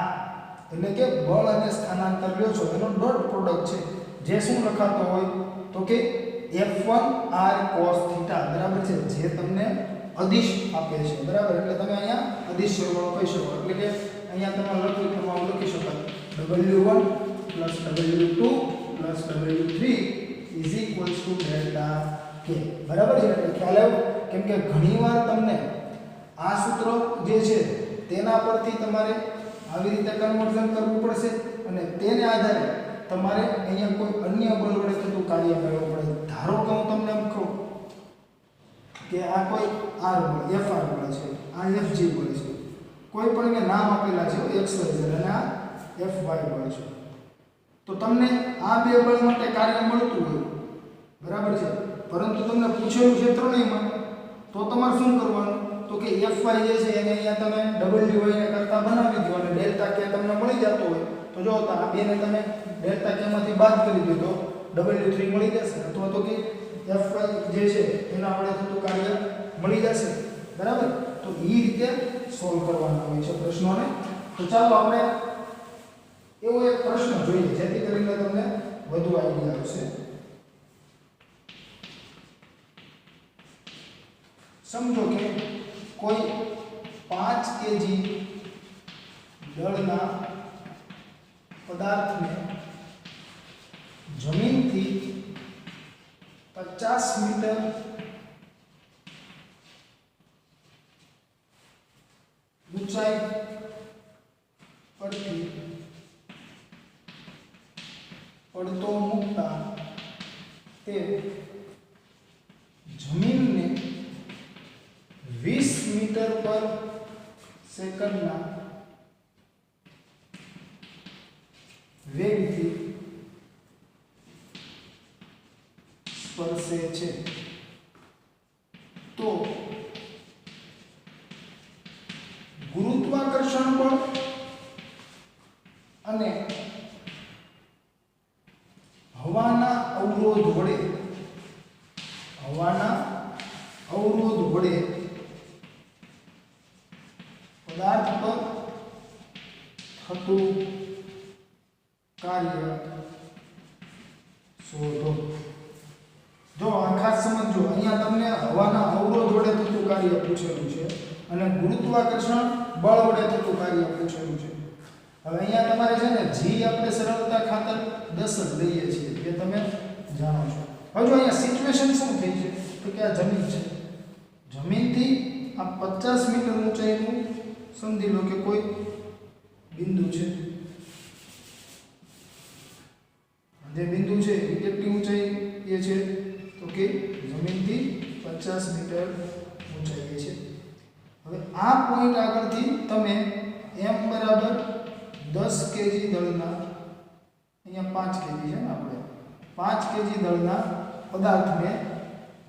S1: એટલે કે બળ અને સ્થાનાંતર લ્યો છો એનો ડોટ પ્રોડક્ટ છે જે શું લખાતો હોય તો કે F1 r cos θ બરાબર છે જે તમને અદિશ આપે છે બરાબર એટલે તમે અહીંયા અદિશ સરવાળો કહી શકો એટલે કે અહીંયા તમે લખી શકો W1 W2 W3 delta k બરાબર છે એટલે ખ્યાલ આવ્યો કેમ કે ઘણીવાર તમને આ સૂત્ર જે છે તેના પરથી તમારે આવી રીતે કન્વર્ઝન કરવું પડશે અને તેને આધારે તમારે અહીંયા કોઈ અન્ય બળ વડે થતું કાર્ય મેળવવું પડે ધારો કે હું તમને એમ કહું કે આ કોઈ r બળ Fr બળ છે આ Fg બળ છે કોઈ પણ મેં નામ આપેલા છે xyz અને આ Fy બળ છે તો તમને આ બે બળ માટે કાર્ય મળતું હોય બરાબર છે પરંતુ તમને પૂછેલું છે ત્રણેયમાં તો તમારે શું કરવાનું તો કે Fy જે છે એને અહીંયા તમે Wy ને કરતા બનાવી દો અને ડેલ્ટા k તમને મળી જતો હોય તો જો તો આ બેને તમે ડેલ્ટા k માંથી બાદ કરી દો તો W3 મળી જશે અથવા તો કે Fy જે છે એના વડે થતું કાર્ય મળી જશે બરાબર તો એ રીતે સોલ્વ કરવાના હોય છે પ્રશ્નોને તો ચાલો આપણે એવો એક પ્રશ્ન જોઈએ જેથી કરીને તમને વધુ આઈડિયા આવશે સમજો કે કોઈ 5 kg દળના પદાર્થને જમીનથી 50 મીટર ઊંચાઈ પરથી પડતો મૂકતા તે જમીનને 20 મીટર પર સેકન્ડના વેગથી સ્પર્શે છે તો ગુરુત્વાકર્ષણ બળ અને હવાના અવરોધ વડે પદાર્થ પર થતું કાર્ય શોધો જો આ ખાસ સમજો અહીંયા તમને હવાના અવરોધ વડે થતું કાર્ય પૂછેલું છે અને ગુરુત્વાકર્ષણ બળ વડે થતું કાર્ય પૂછેલું છે હવે અહીંયા તમારે છે ને g આપણે સરળતા ખાતર 10 જ લઈએ છીએ એ તમે જાણો છો હવે જો અહીંયા સિચ્યુએશન શું થઈ છે તો કે આ જમીન છે જમીનથી આ 50 મીટર ઊંચાઈનું સમજી લો કે કોઈ બિંદુ છે જે બિંદુ છે એ કેટલી ઊંચાઈ એ છે તો કે જમીનથી 50 મીટર ઊંચાઈ છે હવે આ પોઈન્ટ આગળથી તમે m બરાબર 10 kg દળના અહીંયા 5 kg છે ને આપણે 5 kg દળના પદાર્થને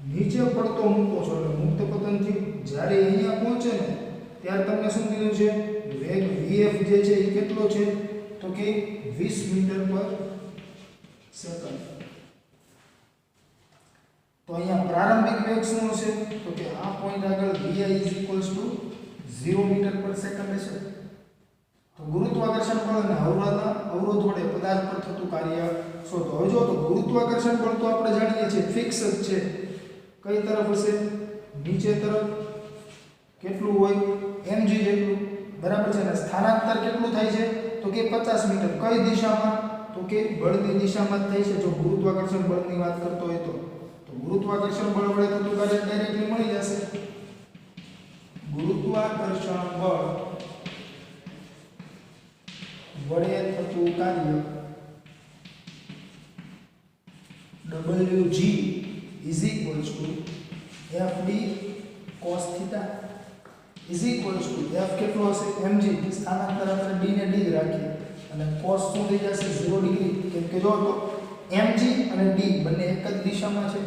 S1: નીચે પડતો મૂકો છો એટલે મુક્ત પતનથી જ્યારે અહીંયા પહોંચે ને ત્યારે તમને શું કીધું છે વેગ vf જે છે એ કેટલો છે તો કે 20 મીટર પર સેકન્ડ તો અહીંયા પ્રારંભિક વેગ શું હશે તો કે આ પોઈન્ટ આગળ vi 0 મીટર પર સેકન્ડ છે તો ગુરુત્વાકર્ષણ બળ અને અવરોધ વડે પદાર્થ પર થતું કાર્ય શોધો હવે જો તો ગુરુત્વાકર્ષણ બળ તો આપણે જાણીએ છીએ ફિક્સ જ છે કઈ તરફ હશે નીચે તરફ કેટલું હોય mg જેટલું બરાબર છે ને સ્થાનાંતર કેટલું થાય છે તો કે 50 મીટર કઈ દિશામાં તો કે બળની દિશામાં જ થાય છે જો ગુરુત્વાકર્ષણ બળની વાત કરતો હોય તો ગુરુત્વાકર્ષણ બળ વડે થતું કાર્ય ડાયરેક્ટલી મળી જશે ગુરુત્વાકર્ષણ બળ વડે થતું કાર્ય Wg is equals to Fd cos theta is equals to F કેટલો હશે mg સ્થાનાંતર આપણે d ને d જ રાખીએ અને cos શું થઈ જશે 0 ડિગ્રી કેમ કે જો તો mg અને d બંને એક જ દિશામાં છે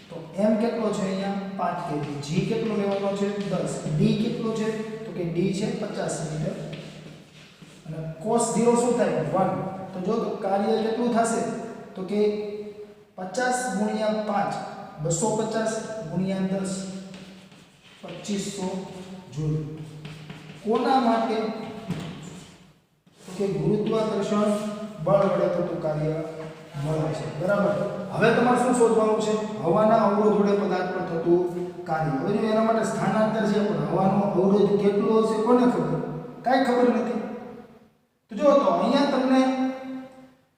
S1: તો m કેટલો છે અહીંયા 5 kg g કેટલો લેવાનો છે 10 d કેટલો છે તો કે d છે 50 મીટર અને cos 0 શું થાય 1 તો જો તો કાર્ય કેટલું થશે તો કે 50 ગુણ્યા 5 250 ગુણ્યા 10 2500 જૂલ કોના માટે તો કે ગુરુત્વાકર્ષણ બળ વડે થતું કાર્ય મળે છે બરાબર હવે તમારે શું શોધવાનું છે હવાના અવરોધ વડે પદાર્થ પર થતું કાર્ય હવે જો એના માટે સ્થાનાંતર છે પણ હવાનો અવરોધ કેટલો હશે કોને ખબર કાઈ ખબર નથી તો જો તો અહીંયા તમને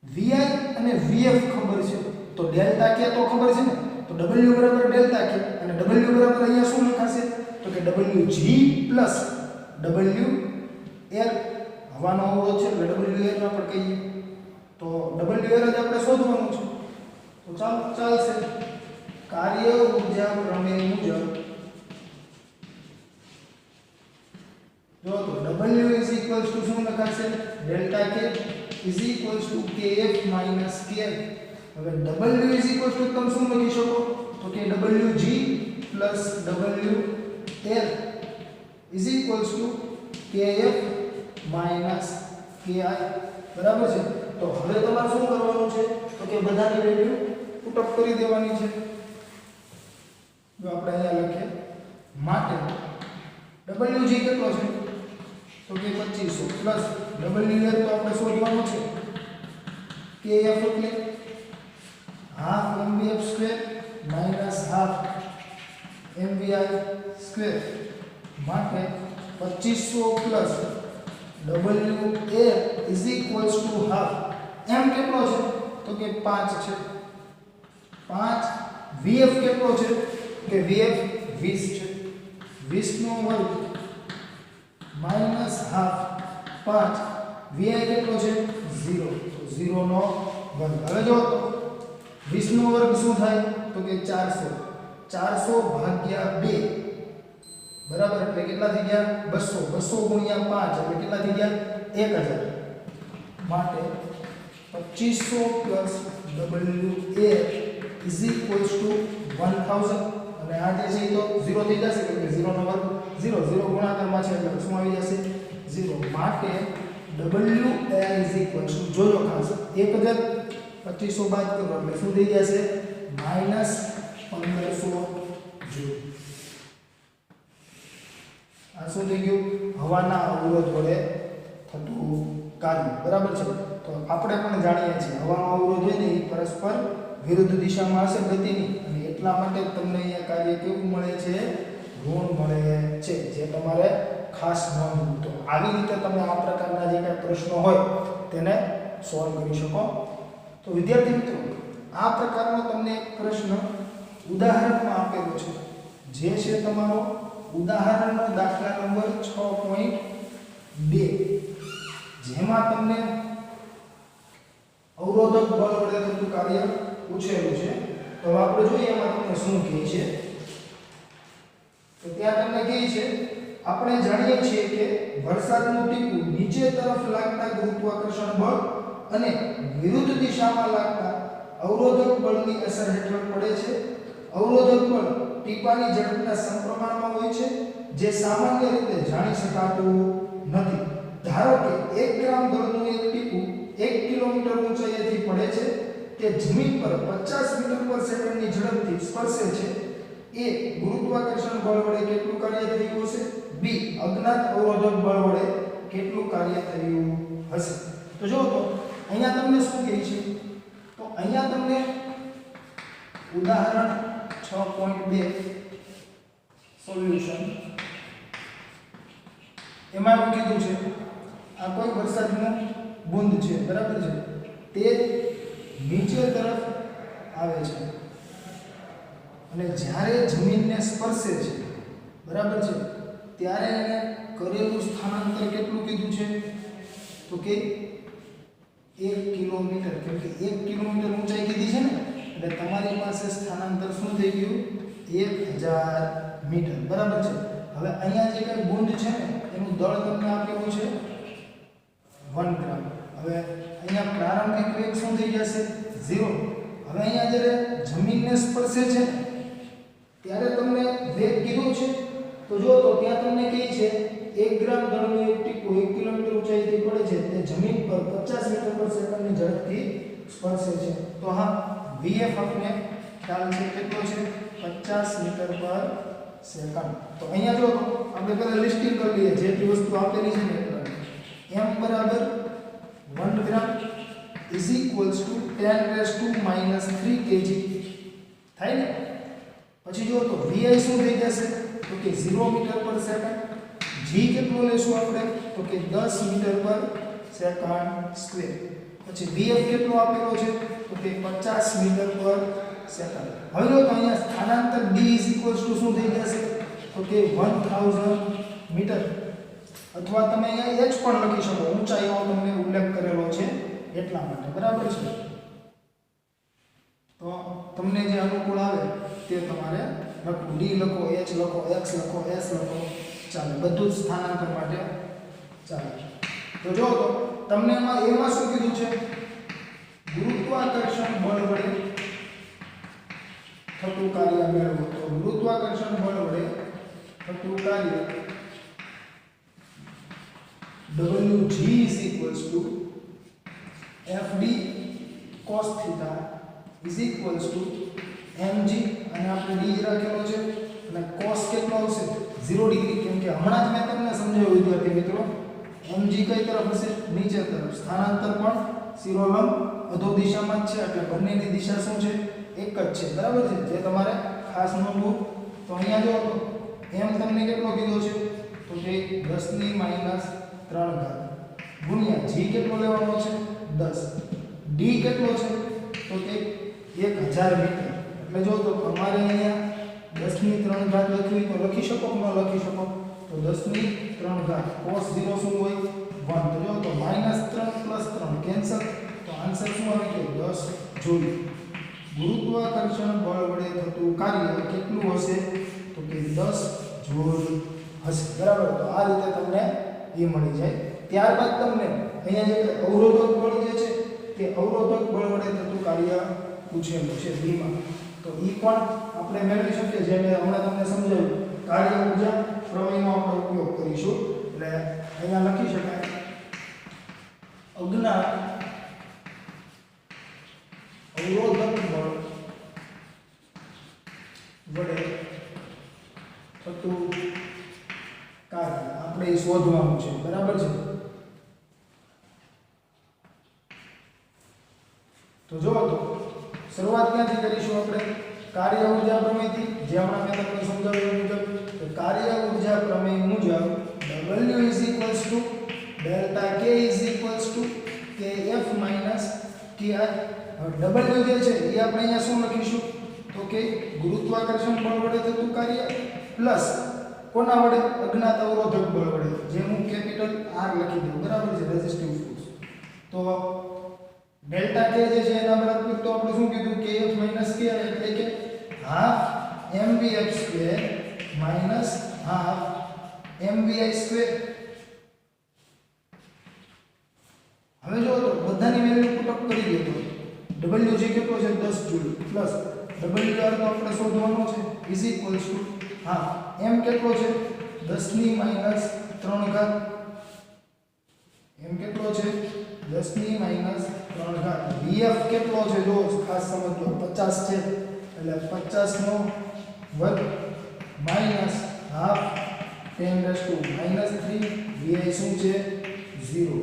S1: vi અને vf ખબર છે તો ડેલ્ટા કે તો ખબર છે ને તો w બરાબર ડેલ્ટા કે અને w બરાબર અહીંયા શું લખાશે તો કે wg પ્લસ wl હવાનો અવરોધ છે એટલે wl ને આપણે કહીએ તો wl જ આપણે શોધવાનું છે તો ચાલશે કાર્ય ઊર્જા પ્રમેય મુજબ જો તો w શું લખાશે ડેલ્ટા k kf kl હવે w તમે શું લખી શકો તો કે wg plus wl kf ki બરાબર છે તો હવે તમારે શું કરવાનું છે તો કે બધાની વેલ્યુ પુટ અપ કરી દેવાની છે જો આપણે અહીંયા લખીએ માટે wg કેટલો છે તો કે 2500 પ્લસ wl તો આપણે શોધવાનું છે kf એટલે half mvf square minus half mvi square માટે 2500 plus wa is equals to half m કેટલો છે તો કે 5 છે 5 vf કેટલો છે કે vf 20 છે 20 નો વર્ગ minus half 5 vi કેટલો છે 0 તો 0 નો વર્ગ હવે જો 20 નો વર્ગ શું થાય તો કે 400 ભાગ્યા 2 બરાબર એટલે કેટલા થઈ ગયા 200 ગુણ્યા 5 એટલે કેટલા થઈ ગયા 1000 માટે 2500 plus wa is equals to 1000 અને આ જે છે તો 0 થઈ જશે એટલે 0 નો વર્ગ 0 ગુણાકારમાં છે એટલે શું આવી જશે 0 માટે wa is equals to જોજો ખાસ 1000 બાદ કરો એટલે શું થઈ જશે -1500 જૂલ આ શું થઈ ગયું હવાના અવરોધ વડે થતું કાર્ય બરાબર છે તો આપણે પણ જાણીએ છીએ હવાનો અવરોધ છે ને એ પરસ્પર વિરુદ્ધ દિશામાં હશે ગતિની અને એટલા માટે તમને અહીંયા કાર્ય કેવું મળે છે ઋણ મળે છે જે તમારે ખાસ નોંધવું તો આવી રીતે તમે આ પ્રકારના જે કાંઈ પ્રશ્નો હોય તેને સોલ્વ કરી શકો તો વિદ્યાર્થી મિત્રો આ પ્રકારનો તમને એક પ્રશ્ન ઉદાહરણમાં આપેલો છે જે છે તમારો ઉદાહરણનો દાખલા નંબર 6.2 જેમાં તમને અવરોધક બળ વડે થતું કાર્ય પૂછેલું છે તો આપણે જોઈએ એમાં તમને શું કહે છે તો ત્યાં તમને કહે છે આપણે જાણીએ છીએ કે વરસાદનું ટીપું નીચે તરફ લાગતા ગુરુત્વાકર્ષણ બળ અને વિરુદ્ધ દિશામાં લાગતા અવરોધક બળની અસર હેઠળ પડે છે અવરોધક બળ ટીપાની ઝડપના સમપ્રમાણમાં હોય છે, જે સામાન્ય રીતે જાણી શકાતું નથી. ધારો કે 1 ગ્રામ દળનું એક ટીપું 1 કિલોમીટર ઊંચાઈએથી પડે છે, તે જમીન પર 50 મીટર પર સેકન્ડની ઝડપથી સ્પર્શે છે. એ ગુરુત્વાકર્ષણ બળ વડે કેટલું કાર્ય થયું હશે? બી અજ્ઞાત અવરોધક બળ વડે કેટલું કાર્ય થયું હશે? તો જો તો અહીંયા તમને શું કહે છે? તો અહીંયા તમને ઉદાહરણ 6.2 સોલ્યુશન એમાં એવું કીધું છે, આ કોઈ વરસાદનું બૂંદ છે, બરાબર છે, તે નીચે તરફ આવે છે અને જ્યારે જમીનને સ્પર્શે છે, બરાબર છે, ત્યારે એને કરેલું સ્થાનાંતર કેટલું કીધું છે? તો કે 1 કિલોમીટર, કેમ કે 1 કિલોમીટર ઊંચાઈ કીધી છે ને, એટલે તમારી પાસે સ્થાનાંતર શું થઈ ગયું? 1000 મીટર, બરાબર છે. હવે અહીંયા જે કઈ બુંદ છે ને એનું દળ તમને આપેલું છે 1 ગ્રામ. હવે અહીંયા પ્રારંભિક વેગ શું થઈ જશે? 0. હવે અહીંયા જ્યારે જમીનને સ્પર્શે છે ત્યારે તમને વેગ કીધું છે, તો જો તો ત્યાં તમને કહે છે 1 ગ્રામ દળનું એક ટીપું 1 કિલોમીટર ઊંચાઈથી પડે છે, તે જમીન પર 50 મીટર પર સેકન્ડની ઝડપથી સ્પર્શે છે. તો હા, vf આપણે ખ્યાલ છે કેટલો છે? 50 મીટર પર સેકન્ડ. તો અહીંયા જો આપણે પહેલા લિસ્ટિંગ કરી લઈએ, જેટલી વસ્તુ આપેલી છે ને m બરાબર 1 ગ્રામ is equals to 10 raised to minus 3 kg થાય ને. પછી જો તો vi શું થઈ જશે? તો કે 0 મીટર પર સેકન્ડ. g કેટલો લેશું આપણે? તો કે 10 મીટર પર સેકન્ડ સ્ક્વેર. પછી vf કેટલો આપેલો છે? તો કે 50 મીટર પર સેકન્ડ. હવે જો તો અહીંયા સ્થાનાંતર d શું થઈ જશે? તો કે 1000 મીટર, અથવા તમે અહીંયા h પણ લખી શકો, ઊંચાઈનો તમને ઉલ્લેખ કરેલો છે એટલા માટે, બરાબર છે. તો તમને જે અનુકૂળ આવે તે તમારે લખવું. d લખો, h લખો, x લખો, s લખો, ચાલે, બધું જ સ્થાનાંતર માટે ચાલે. તો જો તો તમને એમાં શું કીધું છે? ગુરુત્વાકર્ષણ બળ વડે થતું કાર્ય મેળવો. તો ગુરુત્વાકર્ષણ બળ વડે થતું કાર્ય Wg Fd cos theta mg, અને આપણે d રાખેલો છે અને cos કેટલો આવશે? 0 ડિગ્રી, કેમ કે હમણાં જ મેં તમને સમજાવ્યું વિદ્યાર્થી મિત્રો, mg કઈ તરફ હશે? નીચે તરફ. સ્થાનાંતર પણ શિરોલંબ અધો દિશામાં જ છે, એટલે બંનેની દિશા શું છે? એક જ છે, બરાબર છે, જે તમારે ખાસ નોંધવું. તો અહીંયા જો તો m તમને કેટલો કીધો છે? તો કે 10 ની -3 ઘાત ગુણ્યા g કેટલો લેવાનો છે? 10. d કેટલો છે? તો કે 1000 મીટર. એટલે જો તો તમારે અહીંયા 10 ની 3 ઘાત લખવી તો લખી શકો કે ન લખી શકો? તો 10 ની 3 ઘાત cos 0 શું હોય? 1. તો જો તો -3 + 3 કેન્સલ, તો આન્સર શું આવે કે 10 જૂલ. ગુરુત્વાકર્ષણ બળ વડે થતું કાર્ય કેટલું હશે? તો કે 10 જૂલ હશે, બરાબર. તો આ રીતે તમને એ મળી જાય. ત્યારબાદ તમને અહીંયા જે અવરોધક બળ જે છે તે અવરોધક બળ વડે થતું કાર્ય પૂછેલું છે b માં. તો એ પણ આપણે મેળવી શકીએ, જે મેં હમણાં તમને સમજાવ્યું, કાર્ય ઊર્જા પ્રમેયનો આપણે ઉપયોગ કરીશું. એટલે અહીંયા લખી શકાય અજ્ઞાત અવરોધક બળ વડે થતું કાર્ય આપણે શોધવાનું છે, બરાબર છે. તો જો તો શરૂઆત ક્યાંથી કરીશું? આપણે કાર્ય ઊર્જા પ્રમેયથી, જે હમણાં મેં તમને સમજાવ્યું મુજબ. તો કાર્ય ઊર્જા પ્રમેય મુજબ W ∆K kF - ki. W જે છે એ આપણે અહીંયા શું લખીશું? તો કે ગુરુત્વાકર્ષણ બળ વડે થતું કાર્ય પ્લસ કોના વડે? અજ્ઞાત અવરોધક બળ વડે, જે હું કેપિટલ R લખી દઉં, બરાબર છે, રેઝિસ્ટિવ ફોર્સ. તો ડેલ્ટા K જે છે એના બરાબર તો આપણે શું કીધું? kF - ki, એટલે કે ½ mvf² - ½ mvi². હવે જો તો બધાની વેલ્યુ પુટ અપ કરી દો. તો W જે કેટલો છે? 10 જૂલ પ્લસ WR તો આપણે શોધવાનો છે ઇઝ ઇક્વલ્સ ટુ હા m કેટલો છે 10 ની માઈનસ 3 ઘાત m કેટલો છે 10 ની માઈનસ 3 ઘાત vf કેટલો છે જો ખાસ સમજો 50 છે એટલે 50 નો વર્ગ માઈનસ હાફ 10⁻³ vi શું છે 0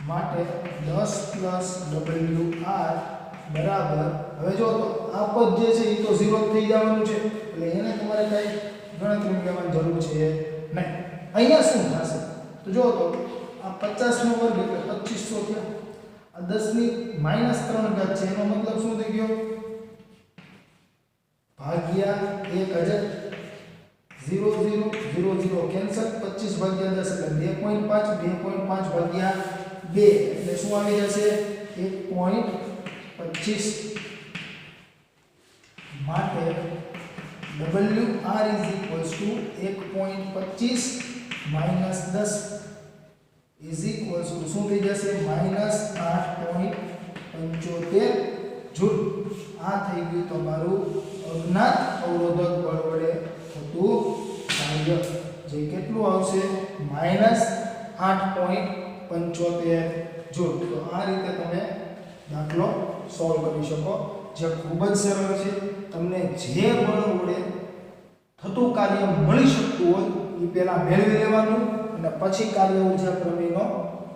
S1: માટે 10 પ્લસ WR બરાબર હવે જો તો આ પદ જે છે એ તો 0 થઈ જવાનું છે એટલે એને તમારે કઈ ગણતરી કરવાની જરૂર છે નહીં અહીંયા શું થશે તો જો તો આ 50 નો વર્ગ એટલે 2500 થયા આ 10 ની માઈનસ 3 ઘાત છે એનો મતલબ શું થઈ ગયો ભાગ્યા 1000 0 0 0 0 કેન્સલ 25 ભાગ્યા 10 એટલે 2.5 2.5 ભાગ્યા 2 એટલે શું આવી જશે 1.25 માટે WR is equals to 1.25 minus 10 is equals to શું થઈ જશે minus 8.75 જૂલ આ થઈ ગયું તમારું અજ્ઞાત અવરોધક બળ વડે થતું કાર્ય જે કેટલું આવશે minus 8.75 જૂલ તો આ રીતે તમે દાખલો સોલ્વ કરી શકો જે ખૂબ જ સરળ છે તમને જે બળ વડે થતું કાર્ય મળી શકતું હોય એ પહેલા મેળવી લેવાનું અને પછી કાર્ય ઊર્જા પ્રમેયનો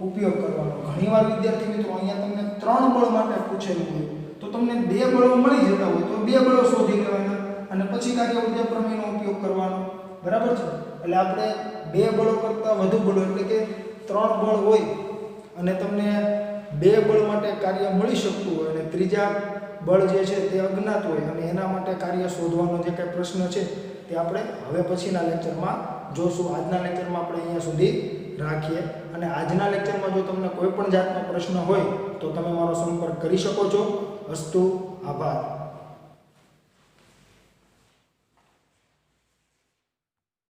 S1: ઉપયોગ કરવાનો ઘણીવાર વિદ્યાર્થી મિત્રો અહીંયા તમને 3 બળ માટે પૂછેલું હોય તો તમને 2 બળો મળી જતા હોય તો 2 બળો શોધી લેવાના અને પછી કાર્ય ઊર્જા પ્રમેયનો ઉપયોગ કરવાનો બરાબર છે એટલે આપણે 2 બળો કરતાં વધુ બળો એટલે કે 3 બળ હોય અને તમને 2 બળ માટે કાર્ય મળી શકતું હોય અને ત્રીજા બળ જે છે તે અજ્ઞાત હોય અને એના માટે કાર્ય શોધવાનો જે કંઈ પ્રશ્ન છે તે આપણે હવે પછીના લેક્ચરમાં જોશું આજના લેક્ચરમાં આપણે અહીંયા સુધી રાખીએ અને આજના લેક્ચરમાં જો તમને કોઈ પણ જાતનો પ્રશ્ન હોય તો તમે મારો સંપર્ક કરી શકો છો અસ્તુ આભાર